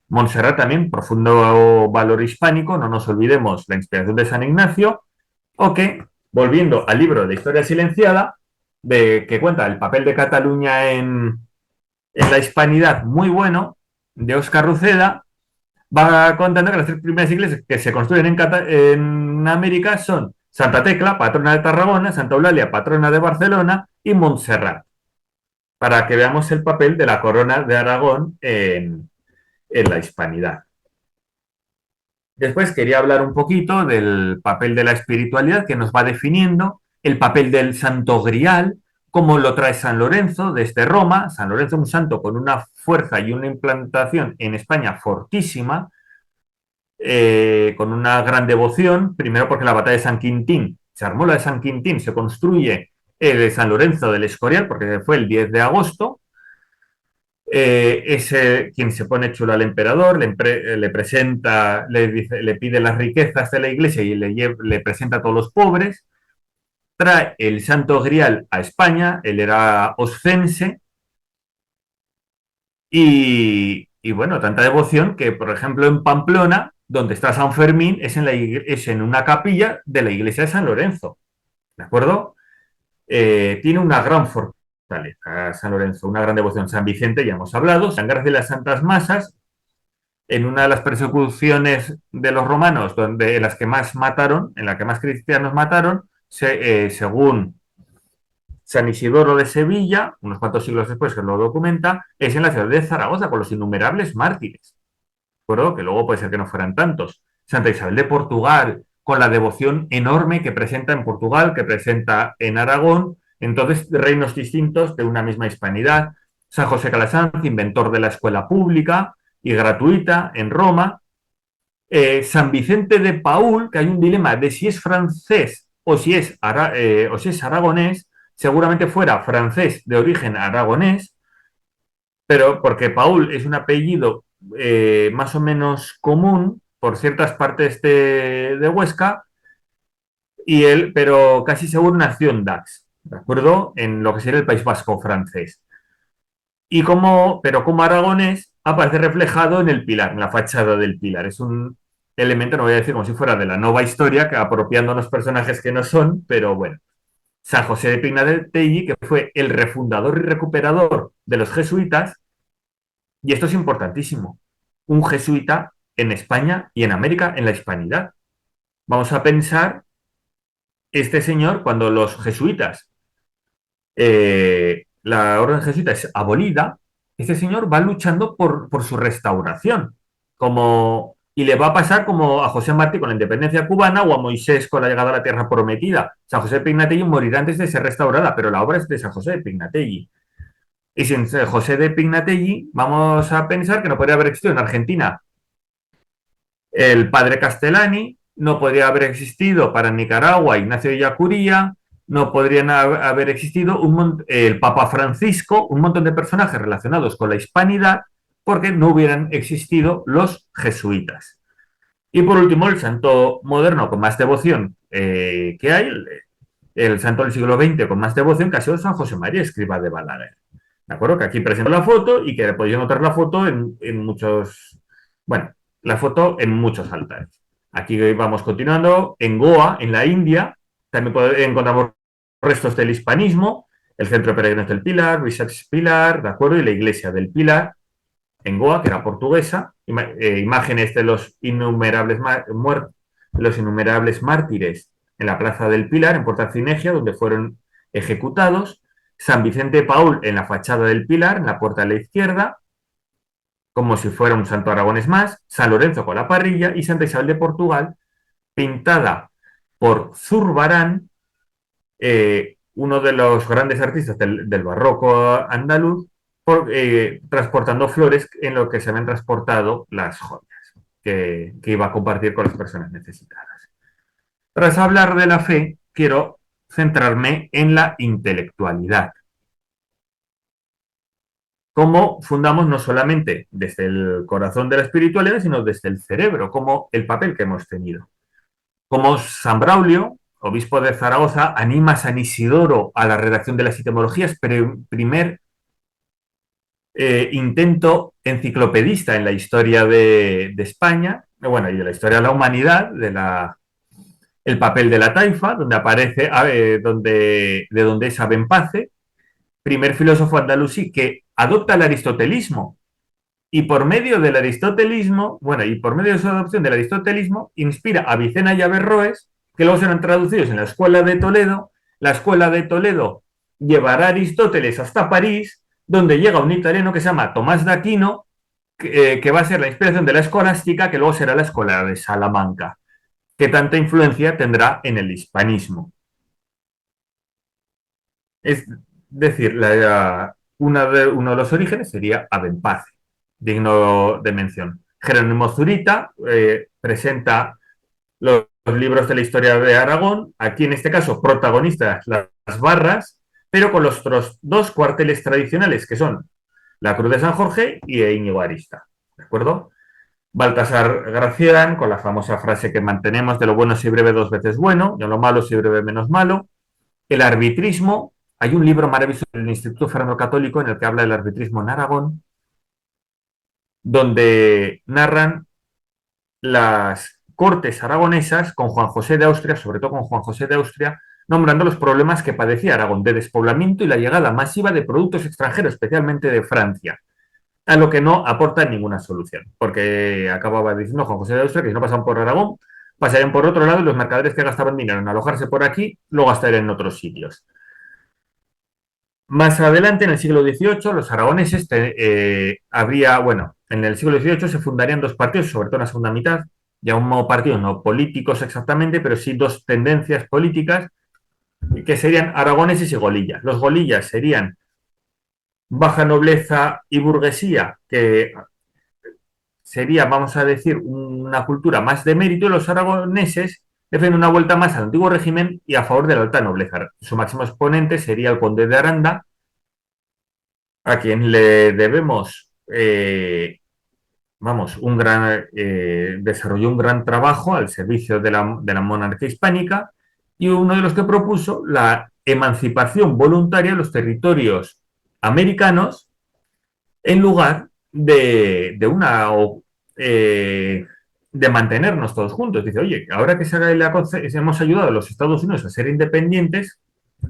Montserrat también, profundo valor hispánico, no nos olvidemos la inspiración de San Ignacio, o que, volviendo al libro de Historia Silenciada, que cuenta el papel de Cataluña en la hispanidad, muy bueno, de Óscar Ruceda, va contando que las 3 primeras iglesias que se construyen en América son Santa Tecla, patrona de Tarragona, Santa Eulalia, patrona de Barcelona, y Montserrat, para que veamos el papel de la corona de Aragón en la hispanidad. Después quería hablar un poquito del papel de la espiritualidad que nos va definiendo, el papel del Santo Grial, cómo lo trae San Lorenzo desde Roma. San Lorenzo es un santo con una fuerza y una implantación en España fortísima, con una gran devoción, primero porque la batalla de San Quintín, se armó la de San Quintín, se construye el de San Lorenzo del Escorial, porque fue el 10 de agosto, es quien se pone chulo al emperador, le presenta, le pide las riquezas de la iglesia y le presenta a todos los pobres, trae el Santo Grial a España, él era oscense, y bueno, tanta devoción que, por ejemplo, en Pamplona, donde está San Fermín, es en una capilla de la iglesia de San Lorenzo, ¿de acuerdo? Tiene una gran fortaleza San Lorenzo, una gran devoción. San Vicente, ya hemos hablado, San García de las Santas Masas, en una de las persecuciones de los romanos, en las que más mataron, en la que más cristianos mataron, según San Isidoro de Sevilla, unos cuantos siglos después que lo documenta, es en la ciudad de Zaragoza, con los innumerables mártires. ¿De acuerdo? Que luego puede ser que no fueran tantos. Santa Isabel de Portugal, con la devoción enorme que presenta en Portugal, que presenta en Aragón, entonces reinos distintos de una misma hispanidad. San José Calasanz, inventor de la escuela pública y gratuita en Roma. San Vicente de Paúl, que hay un dilema de si es francés o si es aragonés, seguramente fuera francés de origen aragonés, pero porque Paúl es un apellido más o menos común por ciertas partes de Huesca, pero casi seguro nació en Dax, ¿de acuerdo? En lo que sería el País Vasco francés. Pero como aragonés aparece reflejado en el pilar, en la fachada del pilar. Es un elemento, no voy a decir como si fuera de la nueva historia, que apropiándonos personajes que no son, pero bueno. San José de Pignatelli, que fue el refundador y recuperador de los jesuitas, y esto es importantísimo, un jesuita en España y en América, en la hispanidad. Vamos a pensar, este señor, cuando los jesuitas, la orden jesuita es abolida, este señor va luchando por su restauración, y le va a pasar como a José Martí con la independencia cubana o a Moisés con la llegada a la tierra prometida. San José de Pignatelli morirá antes de ser restaurada, pero la obra es de San José de Pignatelli. Y sin San José de Pignatelli, vamos a pensar que no podría haber existido en Argentina el padre Castellani, no podría haber existido para Nicaragua Ignacio de Yacuría, no podrían haber existido el Papa Francisco, un montón de personajes relacionados con la hispanidad, porque no hubieran existido los jesuitas. Y por último, el santo moderno con más devoción que hay, el santo del siglo XX con más devoción, que ha sido San José María Escrivá de Balaguer. ¿De acuerdo? Que aquí presento la foto y que podéis notar la foto en muchos, bueno, la foto en muchos altares. Aquí vamos continuando. En Goa, en la India, también encontramos restos del hispanismo, el centro de peregrinos del Pilar, Research Pilar, ¿de acuerdo? Y la iglesia del Pilar, en Goa, que era portuguesa, imágenes de los innumerables mártires en la plaza del Pilar, en Puerta Cinegia, donde fueron ejecutados. San Vicente de Paúl en la fachada del Pilar, en la puerta de la izquierda, como si fuera un santo aragonés más. San Lorenzo con la parrilla y Santa Isabel de Portugal, pintada por Zurbarán, uno de los grandes artistas del barroco andaluz, transportando flores en lo que se habían transportado las joyas. que iba a compartir con las personas necesitadas. Tras hablar de la fe, quiero centrarme en la intelectualidad. Cómo fundamos no solamente desde el corazón de la espiritualidad, sino desde el cerebro, como el papel que hemos tenido. Como San Braulio, obispo de Zaragoza, anima a San Isidoro a la redacción de las etimologías, primer intento enciclopedista en la historia de España, bueno, y de la historia de la humanidad, el papel de la taifa, donde aparece, de donde es Abenpace, primer filósofo andalusí que adopta el aristotelismo y por medio del aristotelismo, bueno, y por medio de su adopción del aristotelismo, inspira a Vicena y Averroes, que luego serán traducidos en la Escuela de Toledo. La Escuela de Toledo llevará a Aristóteles hasta París, donde llega un italiano que se llama Tomás de Aquino, que va a ser la inspiración de la escolástica, que luego será la Escuela de Salamanca, que tanta influencia tendrá en el hispanismo. Es decir, uno de los orígenes sería Abenpace, digno de mención. Jerónimo Zurita presenta los libros de la historia de Aragón, aquí en este caso protagonistas las barras, pero con los otros dos cuarteles tradicionales, que son la Cruz de San Jorge y Íñigo Arista, ¿de acuerdo? Baltasar Gracián, con la famosa frase que mantenemos de lo bueno si breve dos veces bueno, de lo malo si breve menos malo. El arbitrismo, hay un libro maravilloso del Instituto Fernando Católico en el que habla del arbitrismo en Aragón, donde narran las cortes aragonesas con Juan José de Austria, sobre todo con Juan José de Austria, nombrando los problemas que padecía Aragón de despoblamiento y la llegada masiva de productos extranjeros, especialmente de Francia, a lo que no aporta ninguna solución, porque acababa diciendo Juan José de Austria que si no pasaban por Aragón, pasarían por otro lado y los mercaderes que gastaban dinero en alojarse por aquí lo gastarían en otros sitios. Más adelante, en el siglo XVIII, los aragoneses en el siglo XVIII se fundarían dos partidos, sobre todo en la segunda mitad, ya un partidos no políticos exactamente, pero sí dos tendencias políticas, que serían aragoneses y golillas. Los golillas serían baja nobleza y burguesía, que sería, vamos a decir, una cultura más de mérito, y los aragoneses defienden una vuelta más al antiguo régimen y a favor de la alta nobleza. Su máximo exponente sería el conde de Aranda, a quien le debemos, desarrolló un gran trabajo al servicio de la monarquía hispánica y uno de los que propuso la emancipación voluntaria de los territorios americanos en lugar de mantenernos todos juntos. Dice, oye, ahora que hemos ayudado a los Estados Unidos a ser independientes,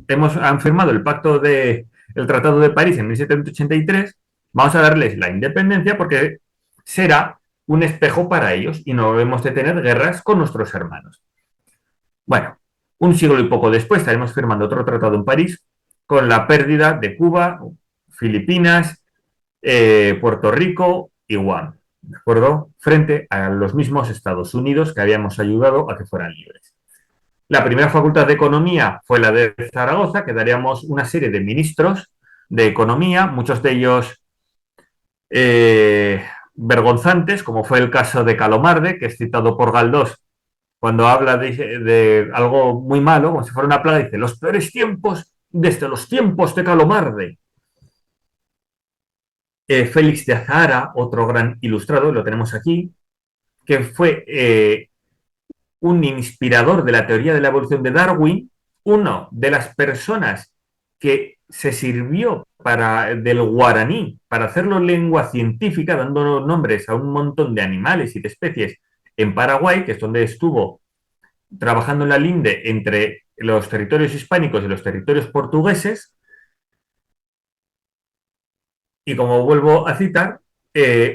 han firmado el Tratado de París en 1783, vamos a darles la independencia porque será un espejo para ellos y no debemos de tener guerras con nuestros hermanos. Bueno, un siglo y poco después estaremos firmando otro tratado en París con la pérdida de Cuba, Filipinas, Puerto Rico y Guam, ¿de acuerdo? Frente a los mismos Estados Unidos que habíamos ayudado a que fueran libres. La primera facultad de Economía fue la de Zaragoza, que daríamos una serie de ministros de Economía, muchos de ellos vergonzantes, como fue el caso de Calomarde, que es citado por Galdós cuando habla de algo muy malo, como si fuera una plaga, dice, los peores tiempos desde los tiempos de Calomarde. Félix de Azahara, otro gran ilustrado, lo tenemos aquí, que fue un inspirador de la teoría de la evolución de Darwin, una de las personas que se sirvió del guaraní para hacerlo lengua científica, dando nombres a un montón de animales y de especies en Paraguay, que es donde estuvo trabajando en la linde entre los territorios hispánicos y los territorios portugueses. Y como vuelvo a citar,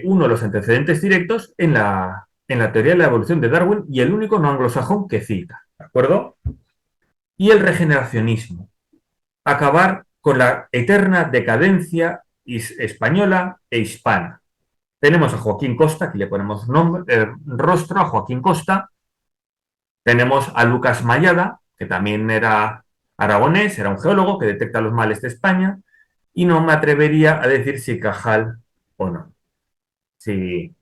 uno de los antecedentes directos en la teoría de la evolución de Darwin y el único no anglosajón que cita, ¿de acuerdo? Y el regeneracionismo. Acabar con la eterna decadencia española e hispana. Tenemos a Joaquín Costa, aquí le ponemos rostro a Joaquín Costa. Tenemos a Lucas Mayada, que también era aragonés, era un geólogo que detecta los males de España, y no me atrevería a decir si Cajal o no. Sí.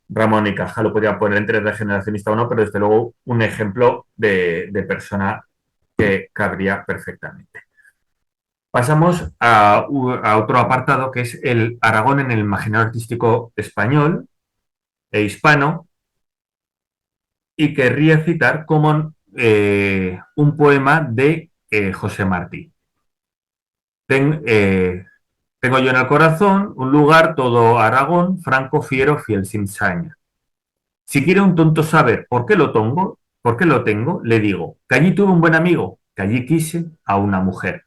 Ramón y Cajal lo podría poner entre regeneracionista o no, pero desde luego un ejemplo de persona que cabría perfectamente. Pasamos a otro apartado que es el Aragón en el imaginario artístico español e hispano, y querría citar como un poema de José Martí. Tengo yo en el corazón un lugar todo Aragón, franco, fiero, fiel, sin saña. Si quiere un tonto saber por qué lo tengo, le digo que allí tuve un buen amigo, que allí quise a una mujer.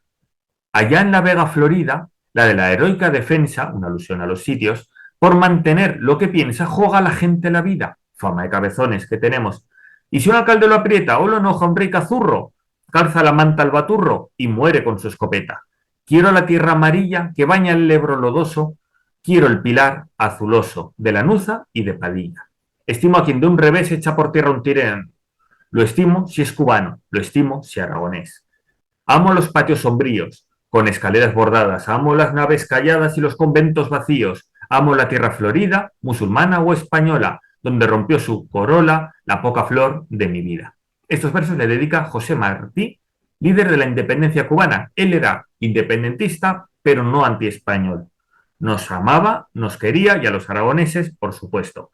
Allá en la Vega Florida, la de la heroica defensa, una alusión a los sitios, por mantener lo que piensa, juega la gente la vida. Fama de cabezones que tenemos. Y si un alcalde lo aprieta o lo enoja un rey cazurro, calza la manta al baturro y muere con su escopeta. Quiero la tierra amarilla que baña el Ebro lodoso, quiero el pilar azuloso de Lanuza y de Padilla. Estimo a quien de un revés echa por tierra un tirán. Lo estimo si es cubano, lo estimo si aragonés. Amo los patios sombríos, con escaleras bordadas, amo las naves calladas y los conventos vacíos, amo la tierra florida, musulmana o española, donde rompió su corola la poca flor de mi vida. Estos versos le dedica José Martí, líder de la independencia cubana. Él era independentista, pero no antiespañol. Nos amaba, nos quería y a los aragoneses, por supuesto.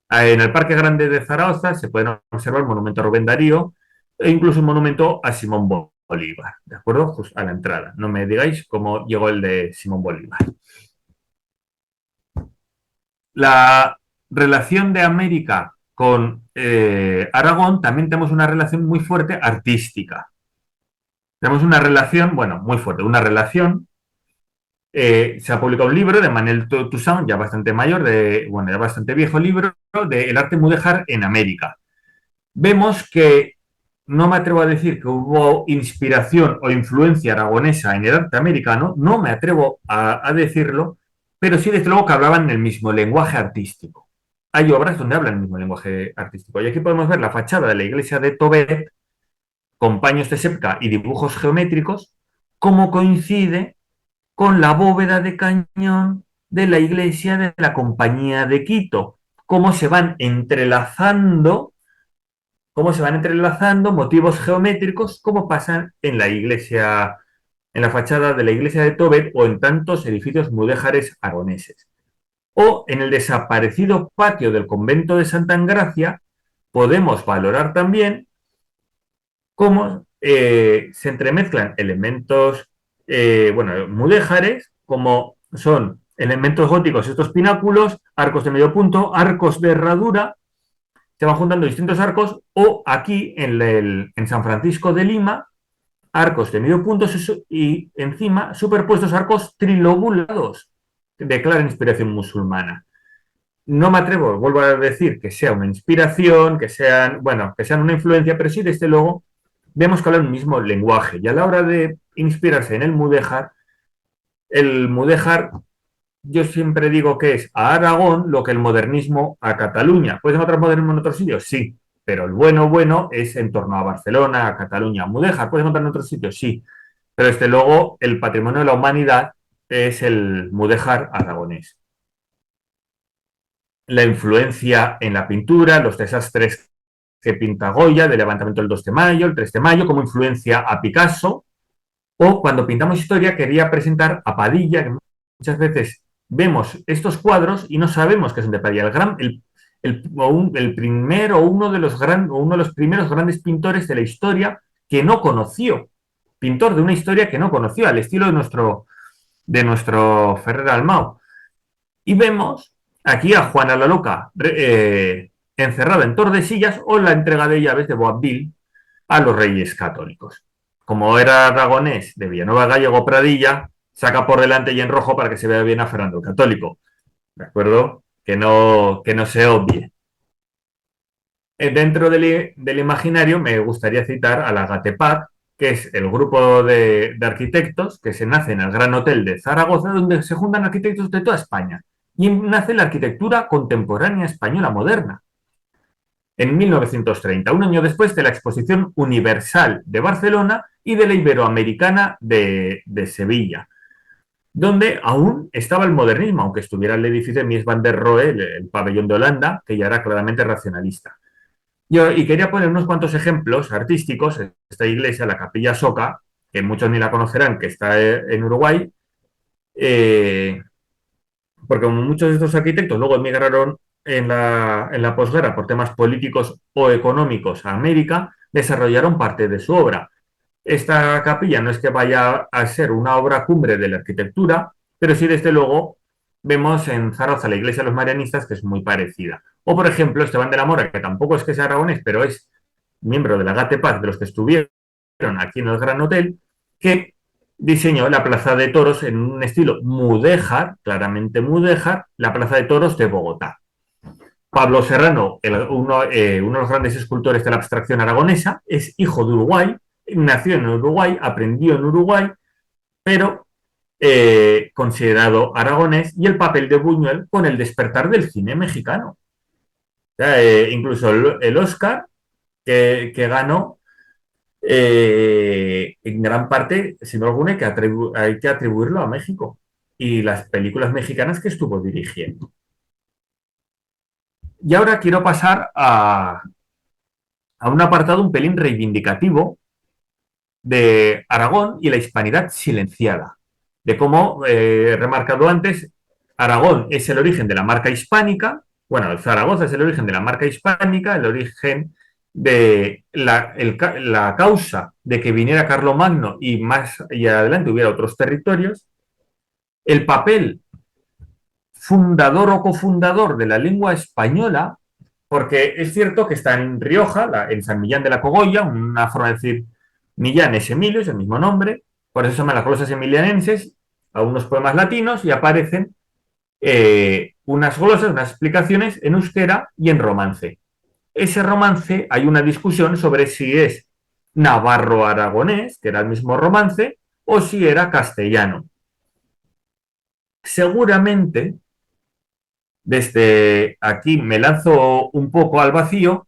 En el Parque Grande de Zaragoza se pueden observar el monumento a Rubén Darío e incluso un monumento a Simón Bolívar, ¿de acuerdo? Pues a la entrada. No me digáis cómo llegó el de Simón Bolívar. La relación de América con Aragón también tenemos una relación muy fuerte artística. Tenemos una relación, bueno, muy fuerte, una relación. Se ha publicado un libro de Manuel Toussaint, ya bastante mayor, ya bastante viejo libro, de El arte mudéjar en América. Vemos que no me atrevo a decir que hubo inspiración o influencia aragonesa en el arte americano, no me atrevo a decirlo, pero sí desde luego que hablaban el mismo lenguaje artístico. Hay obras donde hablan el mismo lenguaje artístico. Y aquí podemos ver la fachada de la iglesia de Tobet, con paños de sepka y dibujos geométricos, cómo coincide con la bóveda de cañón de la iglesia de la Compañía de Quito, cómo se van entrelazando motivos geométricos, como pasan en la iglesia, en la fachada de la iglesia de Tobet o en tantos edificios mudéjares aragoneses. O en el desaparecido patio del convento de Santa Engracia podemos valorar también cómo se entremezclan elementos mudéjares, como son elementos góticos, estos pináculos, arcos de medio punto, arcos de herradura, se van juntando distintos arcos, o aquí en San Francisco de Lima, arcos de medio punto y encima superpuestos arcos trilobulados de clara inspiración musulmana. No me atrevo, vuelvo a decir, que sea una inspiración, que sean una influencia, pero sí, desde luego, vemos que hablan el mismo lenguaje. Y a la hora de inspirarse en el mudéjar, yo siempre digo que es a Aragón lo que el modernismo a Cataluña. ¿Puedes encontrar modernismo en otros sitios? Sí, pero el bueno es en torno a Barcelona, a Cataluña. Mudéjar, ¿puedes encontrar en otros sitios? Sí, pero desde luego el patrimonio de la humanidad es el mudéjar aragonés. La influencia en la pintura, los desastres que pinta Goya, del levantamiento del 2 de mayo, el 3 de mayo, como influencia a Picasso, o cuando pintamos historia quería presentar a Padilla, que muchas veces vemos estos cuadros y no sabemos que son de Padilla. El primero o uno de los primeros grandes pintores de la historia que no conoció, pintor de una historia que no conoció, al estilo de nuestro Ferrer Almao. Y vemos aquí a Juana la Loca encerrada en Tordesillas, o la entrega de llaves de Boabdil a los reyes católicos. Como era aragonés de Villanueva Gallego Pradilla, saca por delante y en rojo para que se vea bien a Fernando el Católico. ¿De acuerdo? Que no se obvie. Dentro del imaginario me gustaría citar a la Gatepac, que es el grupo de arquitectos que se nace en el Gran Hotel de Zaragoza, donde se juntan arquitectos de toda España. Y nace la arquitectura contemporánea española moderna. En 1930, un año después de la Exposición Universal de Barcelona y de la Iberoamericana de Sevilla. donde aún estaba el modernismo, aunque estuviera el edificio de Mies van der Rohe, el pabellón de Holanda, que ya era claramente racionalista. Y quería poner unos cuantos ejemplos artísticos. Esta iglesia, la Capilla Soca, que muchos ni la conocerán, que está en Uruguay, porque como muchos de estos arquitectos luego emigraron en la posguerra por temas políticos o económicos a América, desarrollaron parte de su obra. Esta capilla no es que vaya a ser una obra cumbre de la arquitectura, pero sí, desde luego, vemos en Zaragoza la iglesia de los marianistas, que es muy parecida. O, por ejemplo, Esteban de la Mora, que tampoco es que sea aragonés, pero es miembro de la Gate Paz, de los que estuvieron aquí en el Gran Hotel, que diseñó la Plaza de Toros en un estilo mudéjar, claramente mudéjar, la Plaza de Toros de Bogotá. Pablo Serrano, uno de los grandes escultores de la abstracción aragonesa, es hijo de Uruguay, nació en Uruguay, aprendió en Uruguay, pero considerado aragonés, y el papel de Buñuel con el despertar del cine mexicano. O sea, incluso el Oscar que ganó, en gran parte, si no alguna, hay que atribuirlo a México y las películas mexicanas que estuvo dirigiendo. Y ahora quiero pasar a un apartado un pelín reivindicativo de Aragón y la hispanidad silenciada. De cómo, he remarcado antes, Aragón es el origen de la marca hispánica, bueno, Zaragoza es el origen de la marca hispánica, el origen de la causa de que viniera Carlomagno y más y adelante hubiera otros territorios, el papel fundador o cofundador de la lengua española, porque es cierto que está en Rioja, en San Millán de la Cogolla, una forma de decir Millán es Emilio, es el mismo nombre, por eso se llaman las glosas emilianenses, a unos poemas latinos, y aparecen unas glosas, unas explicaciones en euskera y en romance. Ese romance hay una discusión sobre si es navarro-aragonés, que era el mismo romance, o si era castellano. Seguramente, desde aquí me lanzo un poco al vacío,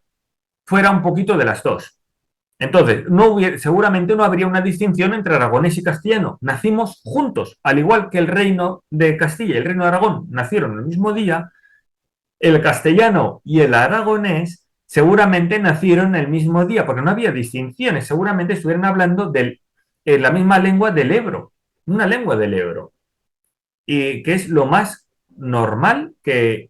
fuera un poquito de las dos. Entonces, seguramente no habría una distinción entre aragonés y castellano. Nacimos juntos, al igual que el reino de Castilla y el reino de Aragón nacieron el mismo día. El castellano y el aragonés seguramente nacieron el mismo día, porque no había distinciones. Seguramente estuvieran hablando de la misma lengua del Ebro, una lengua del Ebro, y que es lo más normal que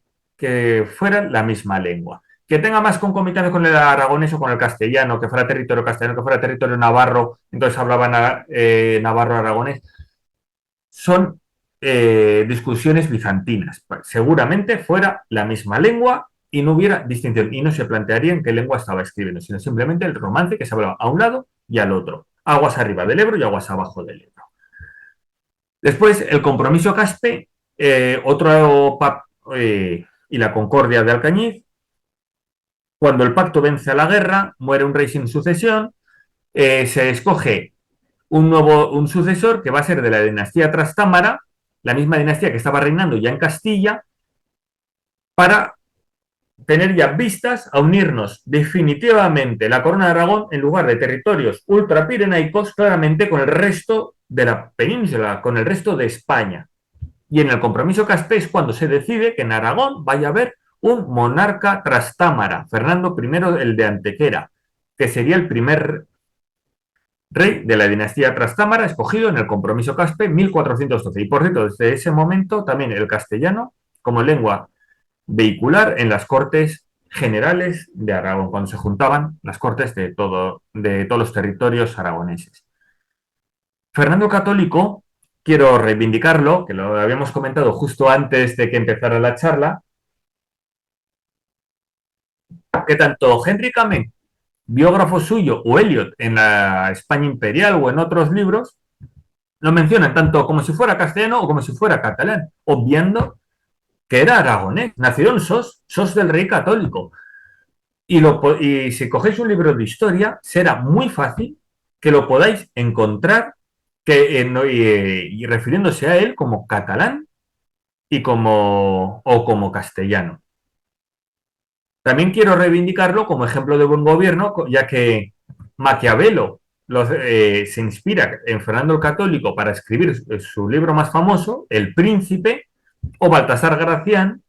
fuera la misma lengua. Que tenga más concomitancia con el aragonés o con el castellano, que fuera territorio castellano, que fuera territorio navarro, entonces hablaban navarro-aragonés, son discusiones bizantinas. Seguramente fuera la misma lengua y no hubiera distinción, y no se plantearía en qué lengua estaba escribiendo, sino simplemente el romance que se hablaba a un lado y al otro, aguas arriba del Ebro y aguas abajo del Ebro. Después, el compromiso Caspe, y la concordia de Alcañiz. Cuando el pacto vence a la guerra, muere un rey sin sucesión, se escoge un sucesor que va a ser de la dinastía Trastámara, la misma dinastía que estaba reinando ya en Castilla, para tener ya vistas a unirnos definitivamente la corona de Aragón en lugar de territorios ultrapirenaicos, claramente con el resto de la península, con el resto de España. Y en el compromiso Caspe es cuando se decide que en Aragón vaya a haber un monarca trastámara, Fernando I el de Antequera, que sería el primer rey de la dinastía Trastámara, escogido en el compromiso Caspe 1412. Y por cierto, desde ese momento también el castellano como lengua vehicular en las Cortes Generales de Aragón, cuando se juntaban las Cortes de todos los territorios aragoneses. Fernando Católico, quiero reivindicarlo, que lo habíamos comentado justo antes de que empezara la charla, que tanto Henry Kamen, biógrafo suyo, o Eliot en la España Imperial o en otros libros, lo mencionan tanto como si fuera castellano o como si fuera catalán, obviando que era aragonés, nació en Sos del Rey Católico. Y si cogéis un libro de historia, será muy fácil que lo podáis encontrar y refiriéndose a él como catalán o como castellano. También quiero reivindicarlo como ejemplo de buen gobierno, ya que Maquiavelo se inspira en Fernando el Católico para escribir su libro más famoso, El Príncipe, o Baltasar Gracián,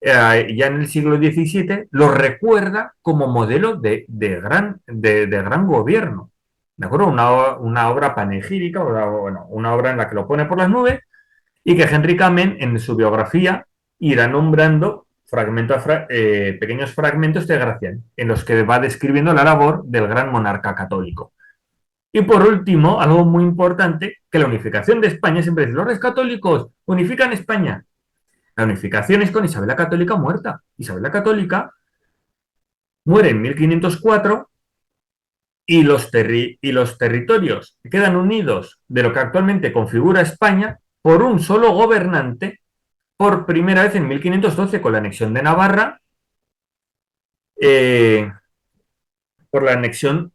ya en el siglo XVII, lo recuerda como modelo de gran gobierno. ¿De acuerdo? Una obra panegírica, bueno, una obra en la que lo pone por las nubes, y que Henry Kamen, en su biografía, irá nombrando pequeños fragmentos de Gracián, en los que va describiendo la labor del gran monarca católico. Y por último, algo muy importante, que la unificación de España, siempre dice, los reyes católicos unifican España. La unificación es con Isabel la Católica muerta. Isabel la Católica muere en 1504 y los territorios quedan unidos de lo que actualmente configura España por un solo gobernante por primera vez en 1512 con la anexión de Navarra, por la anexión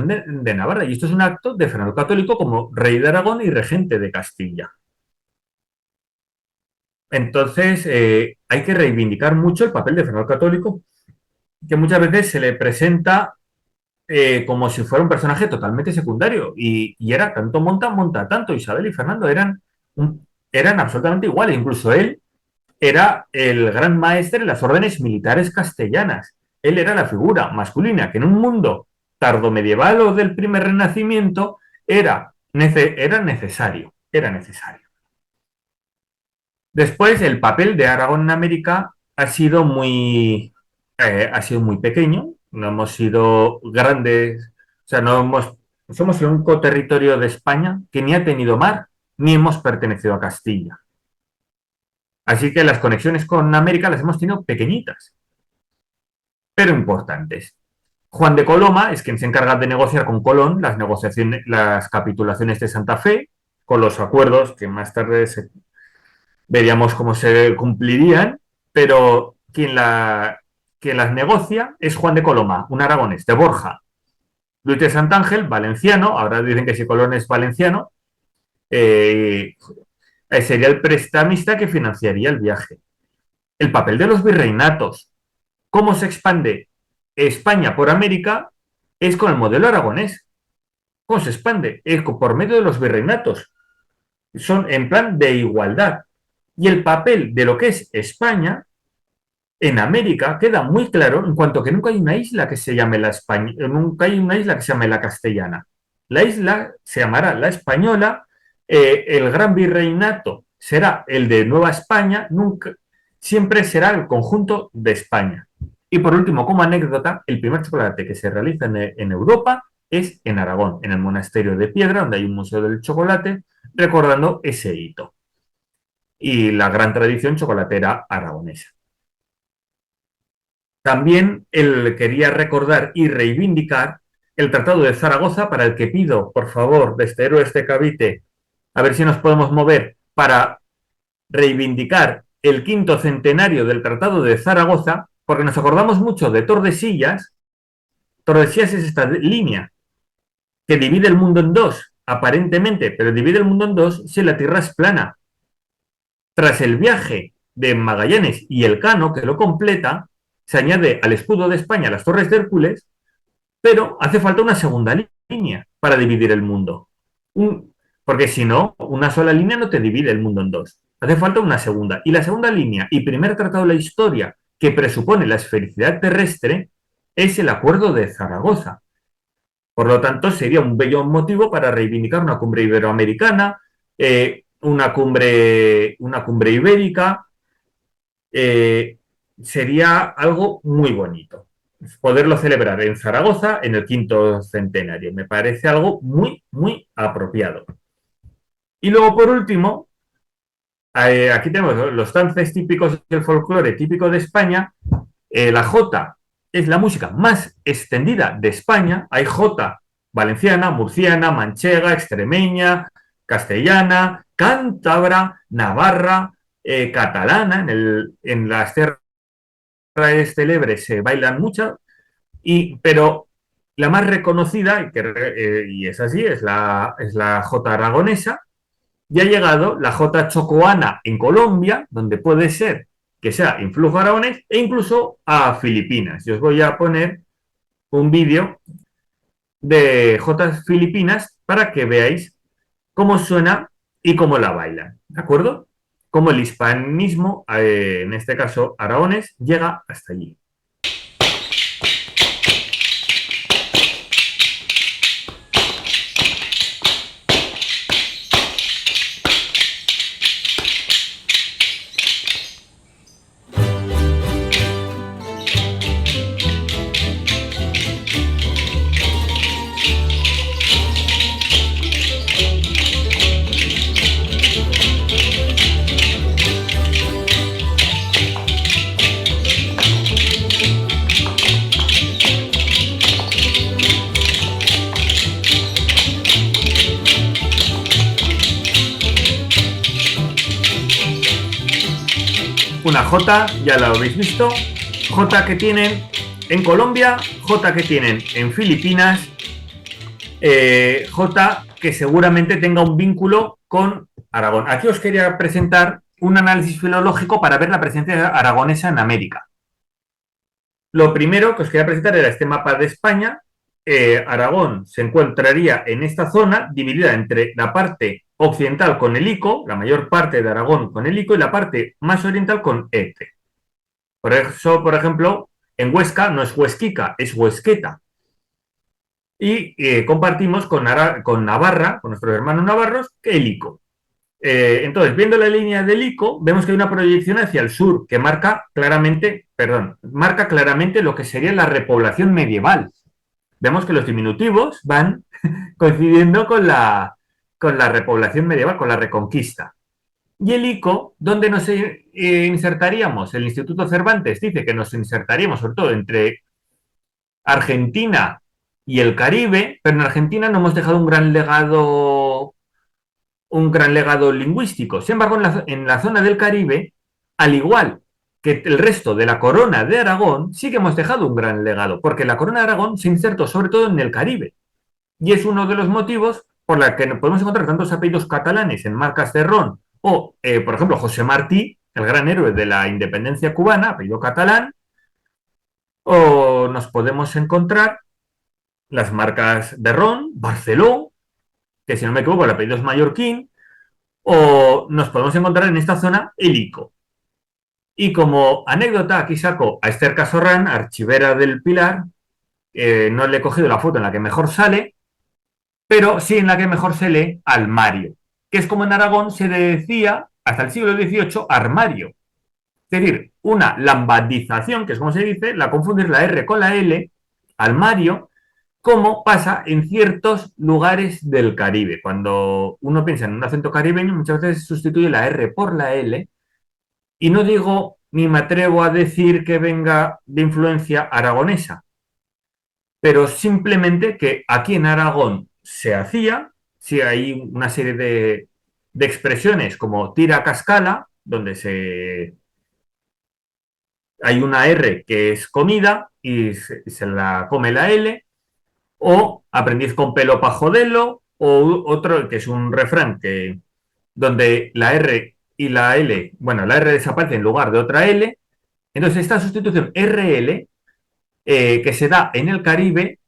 de Navarra. Y esto es un acto de Fernando Católico como rey de Aragón y regente de Castilla. Entonces, hay que reivindicar mucho el papel de Fernando Católico, que muchas veces se le presenta como si fuera un personaje totalmente secundario. Y era tanto monta tanto. Isabel y Fernando eran absolutamente iguales. Incluso él era el gran maestre en las órdenes militares castellanas. Él era la figura masculina que en un mundo tardomedieval o del primer renacimiento era necesario. Después, el papel de Aragón en América ha sido muy pequeño. No hemos sido grandes, o sea, somos el único territorio de España que ni ha tenido mar, ni hemos pertenecido a Castilla. Así que las conexiones con América las hemos tenido pequeñitas, pero importantes. Juan de Coloma es quien se encarga de negociar con Colón las capitulaciones de Santa Fe, con los acuerdos que más tarde veríamos cómo se cumplirían, pero quien las negocia es Juan de Coloma, un aragonés de Borja. Luis de Santángel, valenciano, ahora dicen que si Colón es valenciano, sería el prestamista que financiaría el viaje. El papel de los virreinatos, cómo se expande España por América, es con el modelo aragonés. ¿Cómo se expande? Es por medio de los virreinatos. Son en plan de igualdad. Y el papel de lo que es España en América queda muy claro en cuanto que nunca hay una isla que se llame nunca hay una isla que se llame la castellana. La isla se llamará la española, el gran virreinato será el de Nueva España, siempre será el conjunto de España. Y por último, como anécdota, el primer chocolate que se realiza en Europa es en Aragón, en el monasterio de Piedra, donde hay un museo del chocolate, recordando ese hito y la gran tradición chocolatera aragonesa. También él quería recordar y reivindicar el Tratado de Zaragoza, para el que pido, por favor, desde Héroes de Cavite, a ver si nos podemos mover para reivindicar el 5º centenario del Tratado de Zaragoza, porque nos acordamos mucho de Tordesillas. Tordesillas es esta línea que divide el mundo en dos, aparentemente, pero divide el mundo en dos si la Tierra es plana. Tras el viaje de Magallanes y Elcano, que lo completa, se añade al escudo de España las Torres de Hércules, pero hace falta una segunda línea para dividir el mundo. Porque si no, una sola línea no te divide el mundo en dos. Hace falta una segunda. Y la segunda línea y primer tratado de la historia que presupone la esfericidad terrestre es el Acuerdo de Zaragoza. Por lo tanto, sería un bello motivo para reivindicar una cumbre iberoamericana, una cumbre ibérica. Sería algo muy bonito poderlo celebrar en Zaragoza en el 5º centenario. Me parece algo muy, muy apropiado. Y luego, por último, aquí tenemos los dances típicos del folclore típico de España. La jota es la música más extendida de España. Hay jota valenciana, murciana, manchega, extremeña, castellana, cántabra, navarra, catalana. En las tierras célebres se bailan muchas, pero la más reconocida, y es así, es la jota aragonesa. Y ha llegado la jota chocoana en Colombia, donde puede ser que sea influjo aragonés, e incluso a Filipinas. Yo os voy a poner un vídeo de jotas filipinas para que veáis cómo suena y cómo la bailan, ¿de acuerdo? Cómo el hispanismo, en este caso aragonés, llega hasta allí. Una J, ya lo habéis visto, J que tienen en Colombia, J que tienen en Filipinas, J que seguramente tenga un vínculo con Aragón. Aquí os quería presentar un análisis filológico para ver la presencia aragonesa en América. Lo primero que os quería presentar era este mapa de España. Aragón se encontraría en esta zona dividida entre la parte occidental con el Ico, la mayor parte de Aragón con el Ico, y la parte más oriental con Ete. Por eso, por ejemplo, en Huesca no es Huesquica, es Huesqueta. Y compartimos con Navarra, con nuestros hermanos navarros, el Ico. Entonces, viendo la línea del Ico, vemos que hay una proyección hacia el sur que marca claramente lo que sería la repoblación medieval. Vemos que los diminutivos van coincidiendo con la repoblación medieval, con la reconquista. Y el ICO, ¿dónde nos insertaríamos? El Instituto Cervantes dice que nos insertaríamos sobre todo entre Argentina y el Caribe, pero en Argentina no hemos dejado un gran legado lingüístico. Sin embargo, en la zona del Caribe, al igual que el resto de la corona de Aragón, sí que hemos dejado un gran legado, porque la corona de Aragón se insertó sobre todo en el Caribe. Y es uno de los motivos por los que podemos encontrar tantos apellidos catalanes en marcas de ron, o, por ejemplo, José Martí, el gran héroe de la independencia cubana, apellido catalán, o nos podemos encontrar las marcas de ron, Barceló, que si no me equivoco el apellido es mallorquín, o nos podemos encontrar en esta zona el Ico. Y como anécdota, aquí saco a Esther Casorrán, archivera del Pilar. No le he cogido la foto en la que mejor sale, pero sí en la que mejor se lee almario, que es como en Aragón se decía hasta el siglo XVIII armario. Es decir, una lambardización, que es como se dice, la confundir la R con la L, almario, como pasa en ciertos lugares del Caribe. Cuando uno piensa en un acento caribeño, muchas veces se sustituye la R por la L. Y no digo ni me atrevo a decir que venga de influencia aragonesa, pero simplemente que aquí en Aragón se hacía, si hay una serie de expresiones como tira cascala, donde hay una R que es comida y se la come la L, o aprendiz con pelo pa' joderlo, o otro que es un refrán donde la R y la L, bueno, la R desaparece en lugar de otra L. Entonces, esta sustitución RL que se da en el Caribe,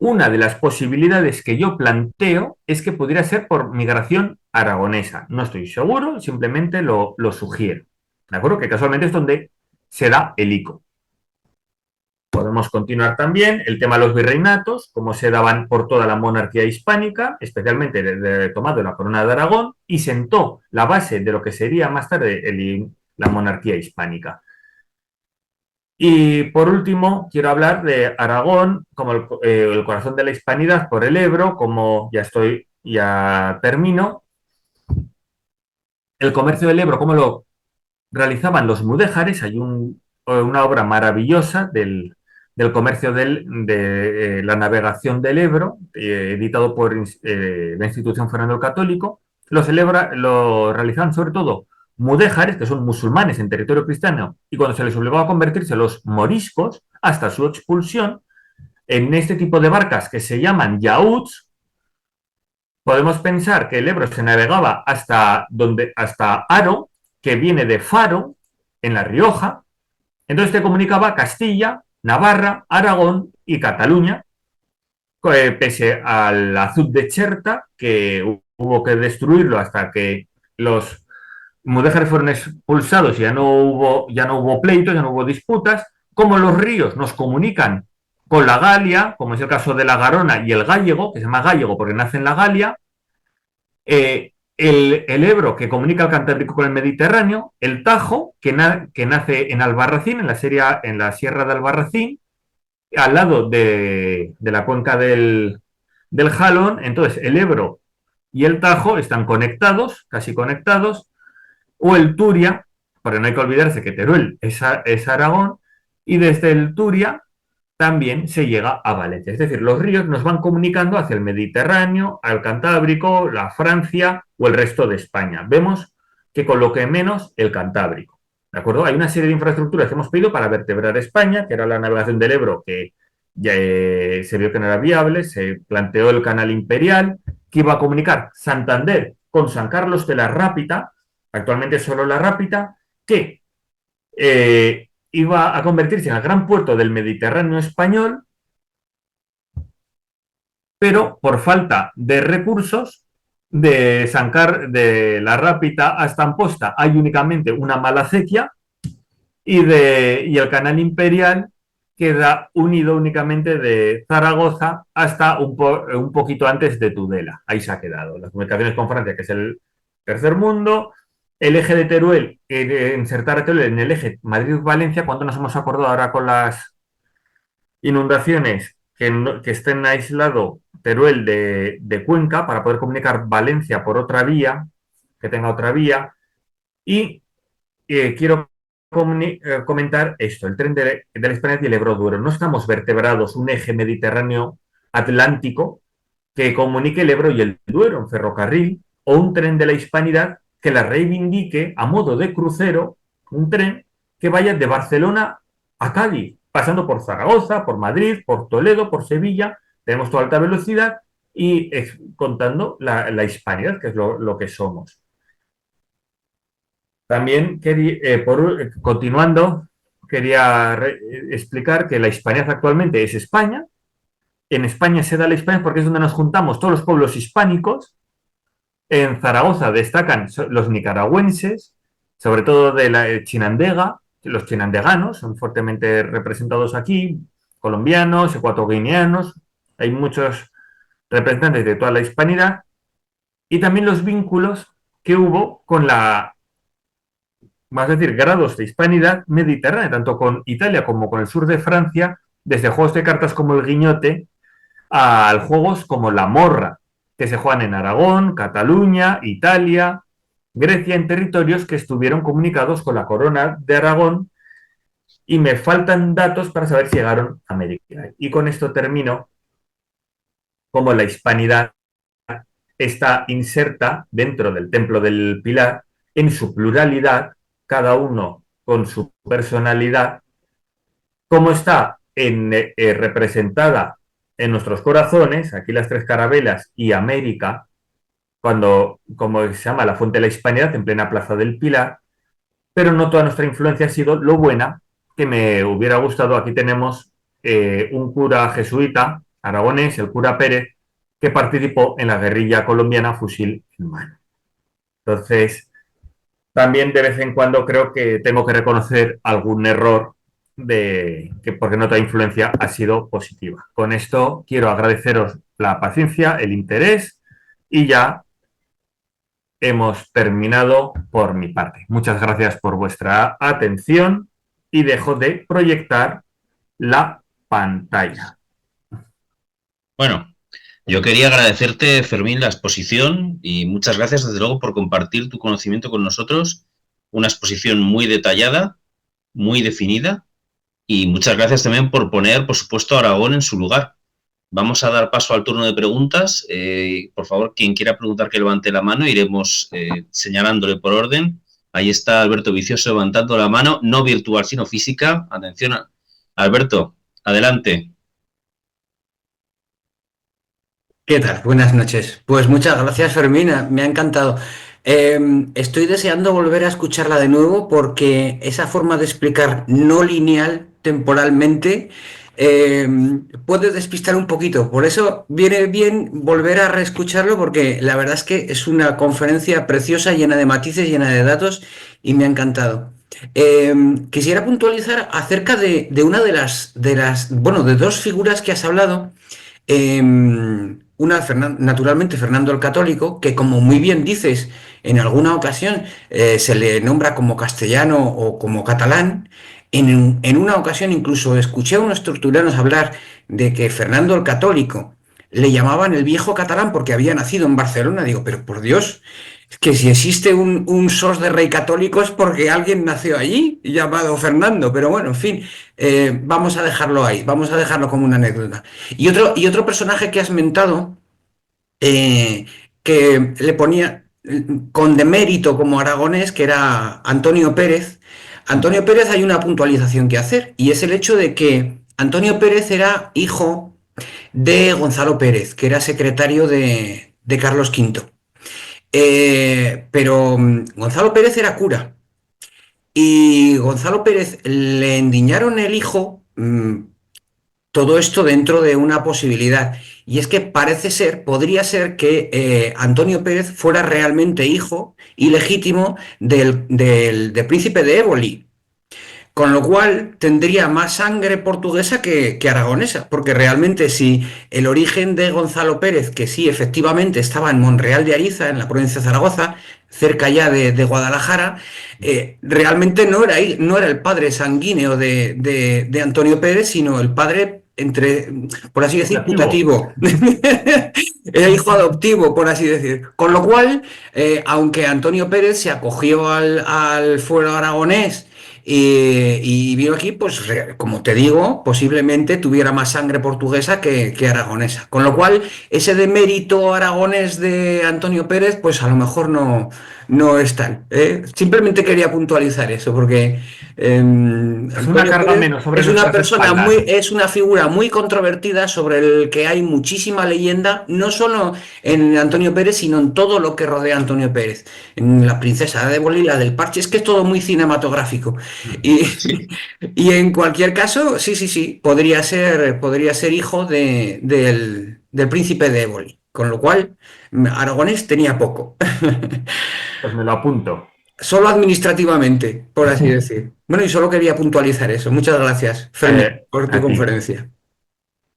una de las posibilidades que yo planteo es que pudiera ser por migración aragonesa. No estoy seguro, simplemente lo sugiero. ¿De acuerdo? Que casualmente es donde se da el ICO. Podemos continuar también el tema de los virreinatos, cómo se daban por toda la monarquía hispánica, especialmente tomado de la corona de Aragón, y sentó la base de lo que sería más tarde la monarquía hispánica. Y por último, quiero hablar de Aragón como el corazón de la hispanidad por el Ebro, como ya termino. El comercio del Ebro, cómo lo realizaban los mudéjares. Hay una obra maravillosa del comercio de la navegación del Ebro, editado por la institución Fernando el Católico. Lo realizaban sobre todo mudéjares, que son musulmanes en territorio cristiano, y cuando se les obligó a convertirse los moriscos, hasta su expulsión, en este tipo de barcas que se llaman yaúts, podemos pensar que el Ebro se navegaba hasta Haro, que viene de Faro, en La Rioja. Entonces te comunicaba Castilla, Navarra, Aragón y Cataluña, pese al azud de Cherta, que hubo que destruirlo hasta que los mudéjares fueron expulsados y ya no hubo pleitos, ya no hubo disputas, como los ríos nos comunican con la Galia, como es el caso de la Garona y el Gállego, que se llama Gállego porque nace en la Galia, el Ebro, que comunica el Cantábrico con el Mediterráneo, el Tajo, que nace en Albarracín, en la Sierra de Albarracín, al lado de la cuenca del Jalón. Entonces, el Ebro y el Tajo están conectados, casi conectados, o el Turia, porque no hay que olvidarse que Teruel es Aragón, y desde el Turia también se llega a Valencia. Es decir, los ríos nos van comunicando hacia el Mediterráneo, al Cantábrico, la Francia o el resto de España. Vemos que con lo que menos el Cantábrico. ¿De acuerdo? Hay una serie de infraestructuras que hemos pedido para vertebrar España, que era la navegación del Ebro, que ya se vio que no era viable, se planteó el canal imperial, que iba a comunicar Santander con San Carlos de la Rápita, actualmente solo la Rápita, que iba a convertirse en el gran puerto del Mediterráneo español, pero por falta de recursos de la Rápita hasta Amposta hay únicamente una mala acequia y el canal imperial queda unido únicamente de Zaragoza hasta un poquito antes de Tudela. Ahí se ha quedado. Las comunicaciones con Francia, que es el tercer mundo, el eje de Teruel, insertar a Teruel en el eje Madrid-Valencia. ¿Cuánto nos hemos acordado ahora con las inundaciones que estén aislado Teruel de Cuenca para poder comunicar Valencia por otra vía, que tenga otra vía? Y quiero comentar esto, el tren de la Hispanidad y el Ebro-Duero. No estamos vertebrados un eje mediterráneo-atlántico que comunique el Ebro y el Duero en ferrocarril, o un tren de la Hispanidad que la reivindique a modo de crucero, un tren que vaya de Barcelona a Cádiz, pasando por Zaragoza, por Madrid, por Toledo, por Sevilla. Tenemos toda alta velocidad y contando la Hispanidad, que es lo que somos. También, continuando, quería explicar que la Hispanidad actualmente es España. En España se da la Hispanidad porque es donde nos juntamos todos los pueblos hispánicos. En Zaragoza destacan los nicaragüenses, sobre todo de la Chinandega. Los chinandeganos son fuertemente representados aquí, colombianos, ecuatoguineanos. Hay muchos representantes de toda la hispanidad. Y también los vínculos que hubo con vamos a decir, grados de hispanidad mediterránea, tanto con Italia como con el sur de Francia, desde juegos de cartas como el guiñote a juegos como la morra, que se juegan en Aragón, Cataluña, Italia, Grecia, en territorios que estuvieron comunicados con la corona de Aragón, y me faltan datos para saber si llegaron a América. Y con esto termino, como la hispanidad está inserta dentro del Templo del Pilar en su pluralidad, cada uno con su personalidad, como está representada en nuestros corazones, aquí las tres carabelas y América, como se llama la Fuente de la Hispanidad, en plena Plaza del Pilar, pero no toda nuestra influencia ha sido lo buena que me hubiera gustado. Aquí tenemos un cura jesuita, aragonés, el cura Pérez, que participó en la guerrilla colombiana fusil en mano. Entonces, también de vez en cuando creo que tengo que reconocer algún error porque no toda influencia ha sido positiva. Con esto quiero agradeceros la paciencia, el interés, y ya hemos terminado por mi parte. Muchas gracias por vuestra atención y dejo de proyectar la pantalla.
Bueno, yo quería agradecerte, Fermín, la exposición, y muchas gracias, desde luego, por compartir tu conocimiento con nosotros. Una exposición muy detallada, muy definida, y muchas gracias también por poner, por supuesto, a Aragón en su lugar. Vamos a dar paso al turno de preguntas. Por favor, quien quiera preguntar que levante la mano, iremos señalándole por orden. Ahí está Alberto Vicioso levantando la mano, no virtual, sino física. Atención, Alberto, adelante.
¿Qué tal? Buenas noches. Pues muchas gracias, Fermina. Me ha encantado. Estoy deseando volver a escucharla de nuevo porque esa forma de explicar no lineal temporalmente puede despistar un poquito. Por eso viene bien volver a reescucharlo porque la verdad es que es una conferencia preciosa, llena de matices, llena de datos y me ha encantado. Quisiera puntualizar acerca de una bueno, de dos figuras que has hablado. Una, naturalmente, Fernando el Católico, que como muy bien dices, en alguna ocasión se le nombra como castellano o como catalán. En una ocasión incluso escuché a unos tertulianos hablar de que Fernando el Católico le llamaban el viejo catalán porque había nacido en Barcelona. Digo, pero por Dios, es que si existe un sos de rey católico es porque alguien nació allí llamado Fernando. Pero bueno, en fin, vamos a dejarlo ahí, vamos a dejarlo como una anécdota. Y otro personaje que has mentado, eh, que le ponía con demérito como aragonés, que era Antonio Pérez. Antonio Pérez, hay una puntualización que hacer, y es el hecho de que Antonio Pérez era hijo de Gonzalo Pérez, que era secretario de Carlos V. Pero Gonzalo Pérez era cura, y Gonzalo Pérez le endiñaron el hijo. Todo esto dentro de una posibilidad. Y es que parece ser, podría ser que Antonio Pérez fuera realmente hijo ilegítimo del príncipe de Éboli. Con lo cual tendría más sangre portuguesa que aragonesa, porque realmente si el origen de Gonzalo Pérez, que sí, efectivamente estaba en Monreal de Ariza, en la provincia de Zaragoza, cerca ya de Guadalajara, realmente no era el padre sanguíneo de Antonio Pérez, sino el padre, por así decir, putativo. Era hijo adoptivo, por así decir. Con lo cual, aunque Antonio Pérez se acogió al fuero aragonés y vino aquí, pues como te digo, posiblemente tuviera más sangre portuguesa que aragonesa. Con lo cual, ese demérito aragonés de Antonio Pérez, pues a lo mejor no es tal. Simplemente quería puntualizar eso, porque
Es una
Antonio
carga
Pérez
menos sobre
es una
nuestras
persona
espaldas.
es una figura muy controvertida sobre el que hay muchísima leyenda, no solo en Antonio Pérez, sino en todo lo que rodea a Antonio Pérez. En la princesa de Bolí, la del parche, es que es todo muy cinematográfico. Y,
Sí.
y en cualquier caso, sí, sí, sí, podría ser hijo del príncipe de Éboli, con lo cual Aragonés tenía poco,
Pues me lo apunto.
solo administrativamente, por así decir. Bueno, y solo quería puntualizar eso. Muchas gracias, Fermín, por tu
A ti.
conferencia.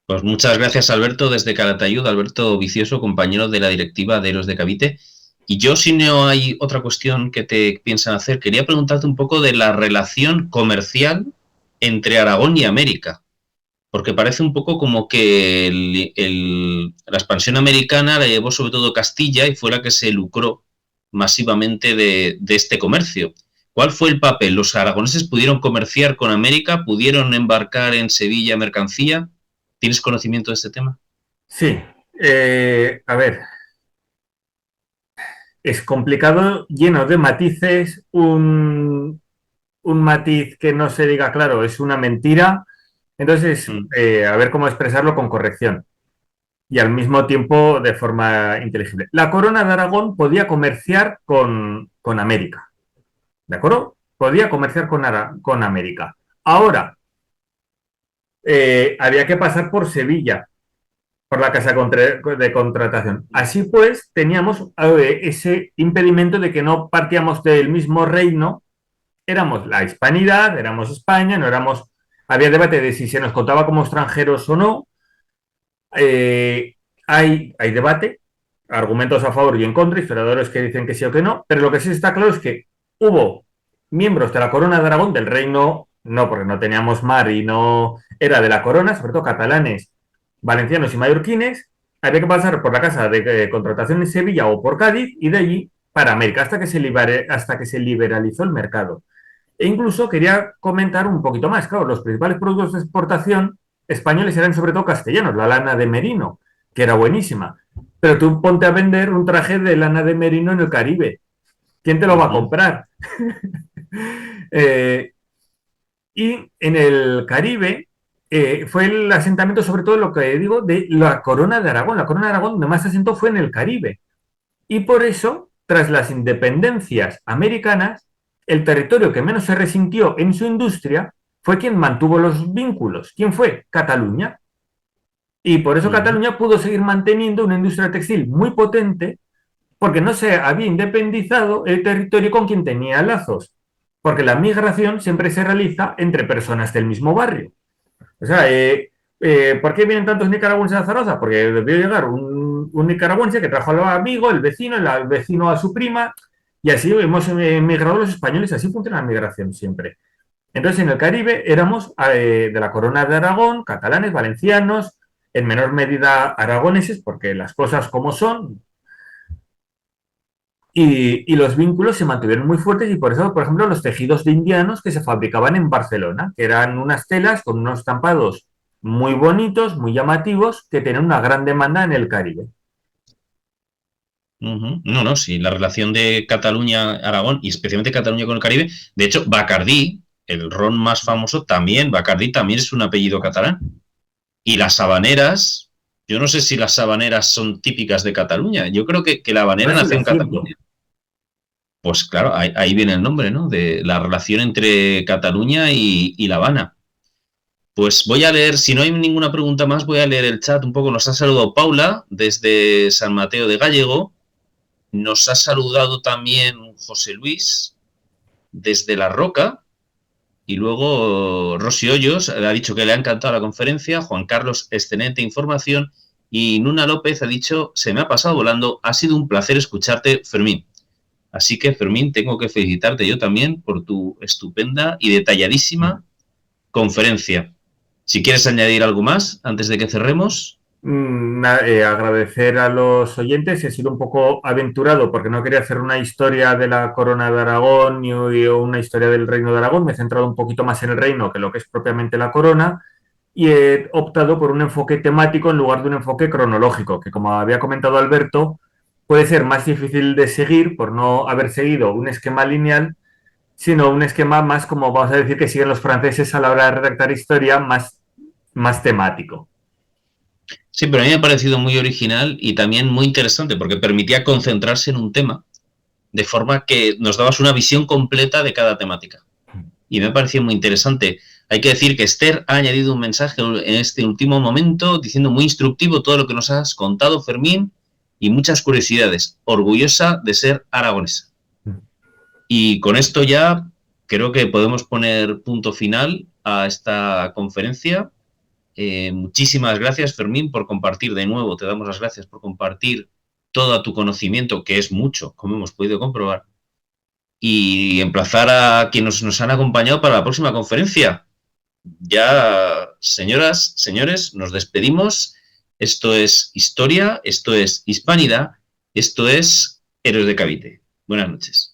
Pues muchas gracias, Alberto, desde Calatayud, Alberto Vicioso, compañero de la directiva de Héroes de Cavite. Y yo, si no hay otra cuestión que te piensan hacer, quería preguntarte un poco de la relación comercial entre Aragón y América, porque parece un poco como que la expansión americana la llevó sobre todo Castilla y fue la que se lucró masivamente de este comercio. ¿Cuál fue el papel? ¿Los aragoneses pudieron comerciar con América? ¿Pudieron embarcar en Sevilla mercancía? ¿Tienes conocimiento de este tema?
Sí. A ver, es complicado, lleno de matices. Un matiz que no se diga claro es una mentira. Entonces,
Mm.
a ver cómo expresarlo con corrección y al mismo tiempo de forma inteligible. La corona de Aragón podía comerciar con América, ¿de acuerdo? Podía comerciar con América. Ahora, había que pasar por Sevilla, por la casa de contratación. Así pues, teníamos ese impedimento de que no partíamos del mismo reino, éramos la hispanidad, éramos España, no éramos... Había debate de si se nos contaba como extranjeros o no. Hay debate, argumentos a favor y en contra, historiadores que dicen que sí o que no, pero lo que sí está claro es que hubo miembros de la corona de Aragón, del reino, no, porque no teníamos mar y no era de la corona, sobre todo catalanes, valencianos y mallorquines, había que pasar por la casa de contratación en Sevilla o por Cádiz y de allí para América, hasta que se liberalizó el mercado. E incluso quería comentar un poquito más, claro, los principales productos de exportación españoles eran sobre todo castellanos, la lana de merino, que era buenísima. Pero tú ponte a vender un traje de lana de merino en el Caribe. ¿Quién te lo va a comprar? Y en el Caribe fue el asentamiento, sobre todo lo que digo, de la corona de Aragón. La corona de Aragón donde más se asentó fue en el Caribe. Y por eso, tras las independencias americanas, el territorio que menos se resintió en su industria fue quien mantuvo los vínculos. ¿Quién fue? Cataluña. Y por eso Cataluña pudo seguir manteniendo una industria textil muy potente, porque no se había independizado el territorio con quien tenía lazos. Porque la migración siempre se realiza entre personas del mismo barrio. O sea, ¿por qué vienen tantos nicaragüenses a Zaragoza? Porque debió llegar un nicaragüense que trajo al amigo, el vecino a su prima, y así hemos emigrado los españoles, así funciona la migración siempre. Entonces, en el Caribe éramos de la Corona de Aragón, catalanes, valencianos, en menor medida aragoneses, porque las cosas como son, y los vínculos se mantuvieron muy fuertes y por eso, por ejemplo, los tejidos de indianos que se fabricaban en Barcelona, que eran unas telas con unos estampados muy bonitos, muy llamativos, que tenían una gran demanda en el Caribe.
No, no, sí, la relación de Cataluña-Aragón y especialmente Cataluña con el Caribe. De hecho, Bacardí, el ron más famoso, Bacardí también es un apellido catalán. Y las habaneras, yo no sé si las habaneras son típicas de Cataluña. Yo creo que la habanera nació en Cataluña. Pues claro, ahí viene el nombre, ¿no? De la relación entre Cataluña y La Habana. Pues voy a leer, si no hay ninguna pregunta más, voy a leer el chat un poco. Nos ha saludado Paula desde San Mateo de Gállego. Nos ha saludado también José Luis desde La Roca. Y luego Rosy Hoyos ha dicho que le ha encantado la conferencia. Juan Carlos, excelente información. Y Nuna López ha dicho, se me ha pasado volando. Ha sido un placer escucharte, Fermín. Así que, Fermín, tengo que felicitarte yo también por tu estupenda y detalladísima conferencia. Si quieres añadir algo más antes de que cerremos.
Agradecer a los oyentes. He sido un poco aventurado porque no quería hacer una historia de la Corona de Aragón ni una historia del Reino de Aragón. Me he centrado un poquito más en el reino que lo que es propiamente la corona y he optado por un enfoque temático en lugar de un enfoque cronológico, que como había comentado Alberto, puede ser más difícil de seguir por no haber seguido un esquema lineal, sino un esquema más, como vamos a decir, que siguen los franceses a la hora de redactar historia, más temático.
Sí, pero a mí me ha parecido muy original y también muy interesante porque permitía concentrarse en un tema de forma que nos dabas una visión completa de cada temática. Y me ha parecido muy interesante. Hay que decir que Esther ha añadido un mensaje en este último momento diciendo muy instructivo todo lo que nos has contado, Fermín, y muchas curiosidades. Orgullosa de ser aragonesa. Y con esto ya creo que podemos poner punto final a esta conferencia. Muchísimas gracias, Fermín, por compartir de nuevo. Te damos las gracias por compartir todo tu conocimiento, que es mucho, como hemos podido comprobar. Y emplazar a quienes nos han acompañado para la próxima conferencia. Ya, señoras, señores, nos despedimos. Esto es Historia, esto es Hispanidad, esto es Héroes de Cavite. Buenas noches.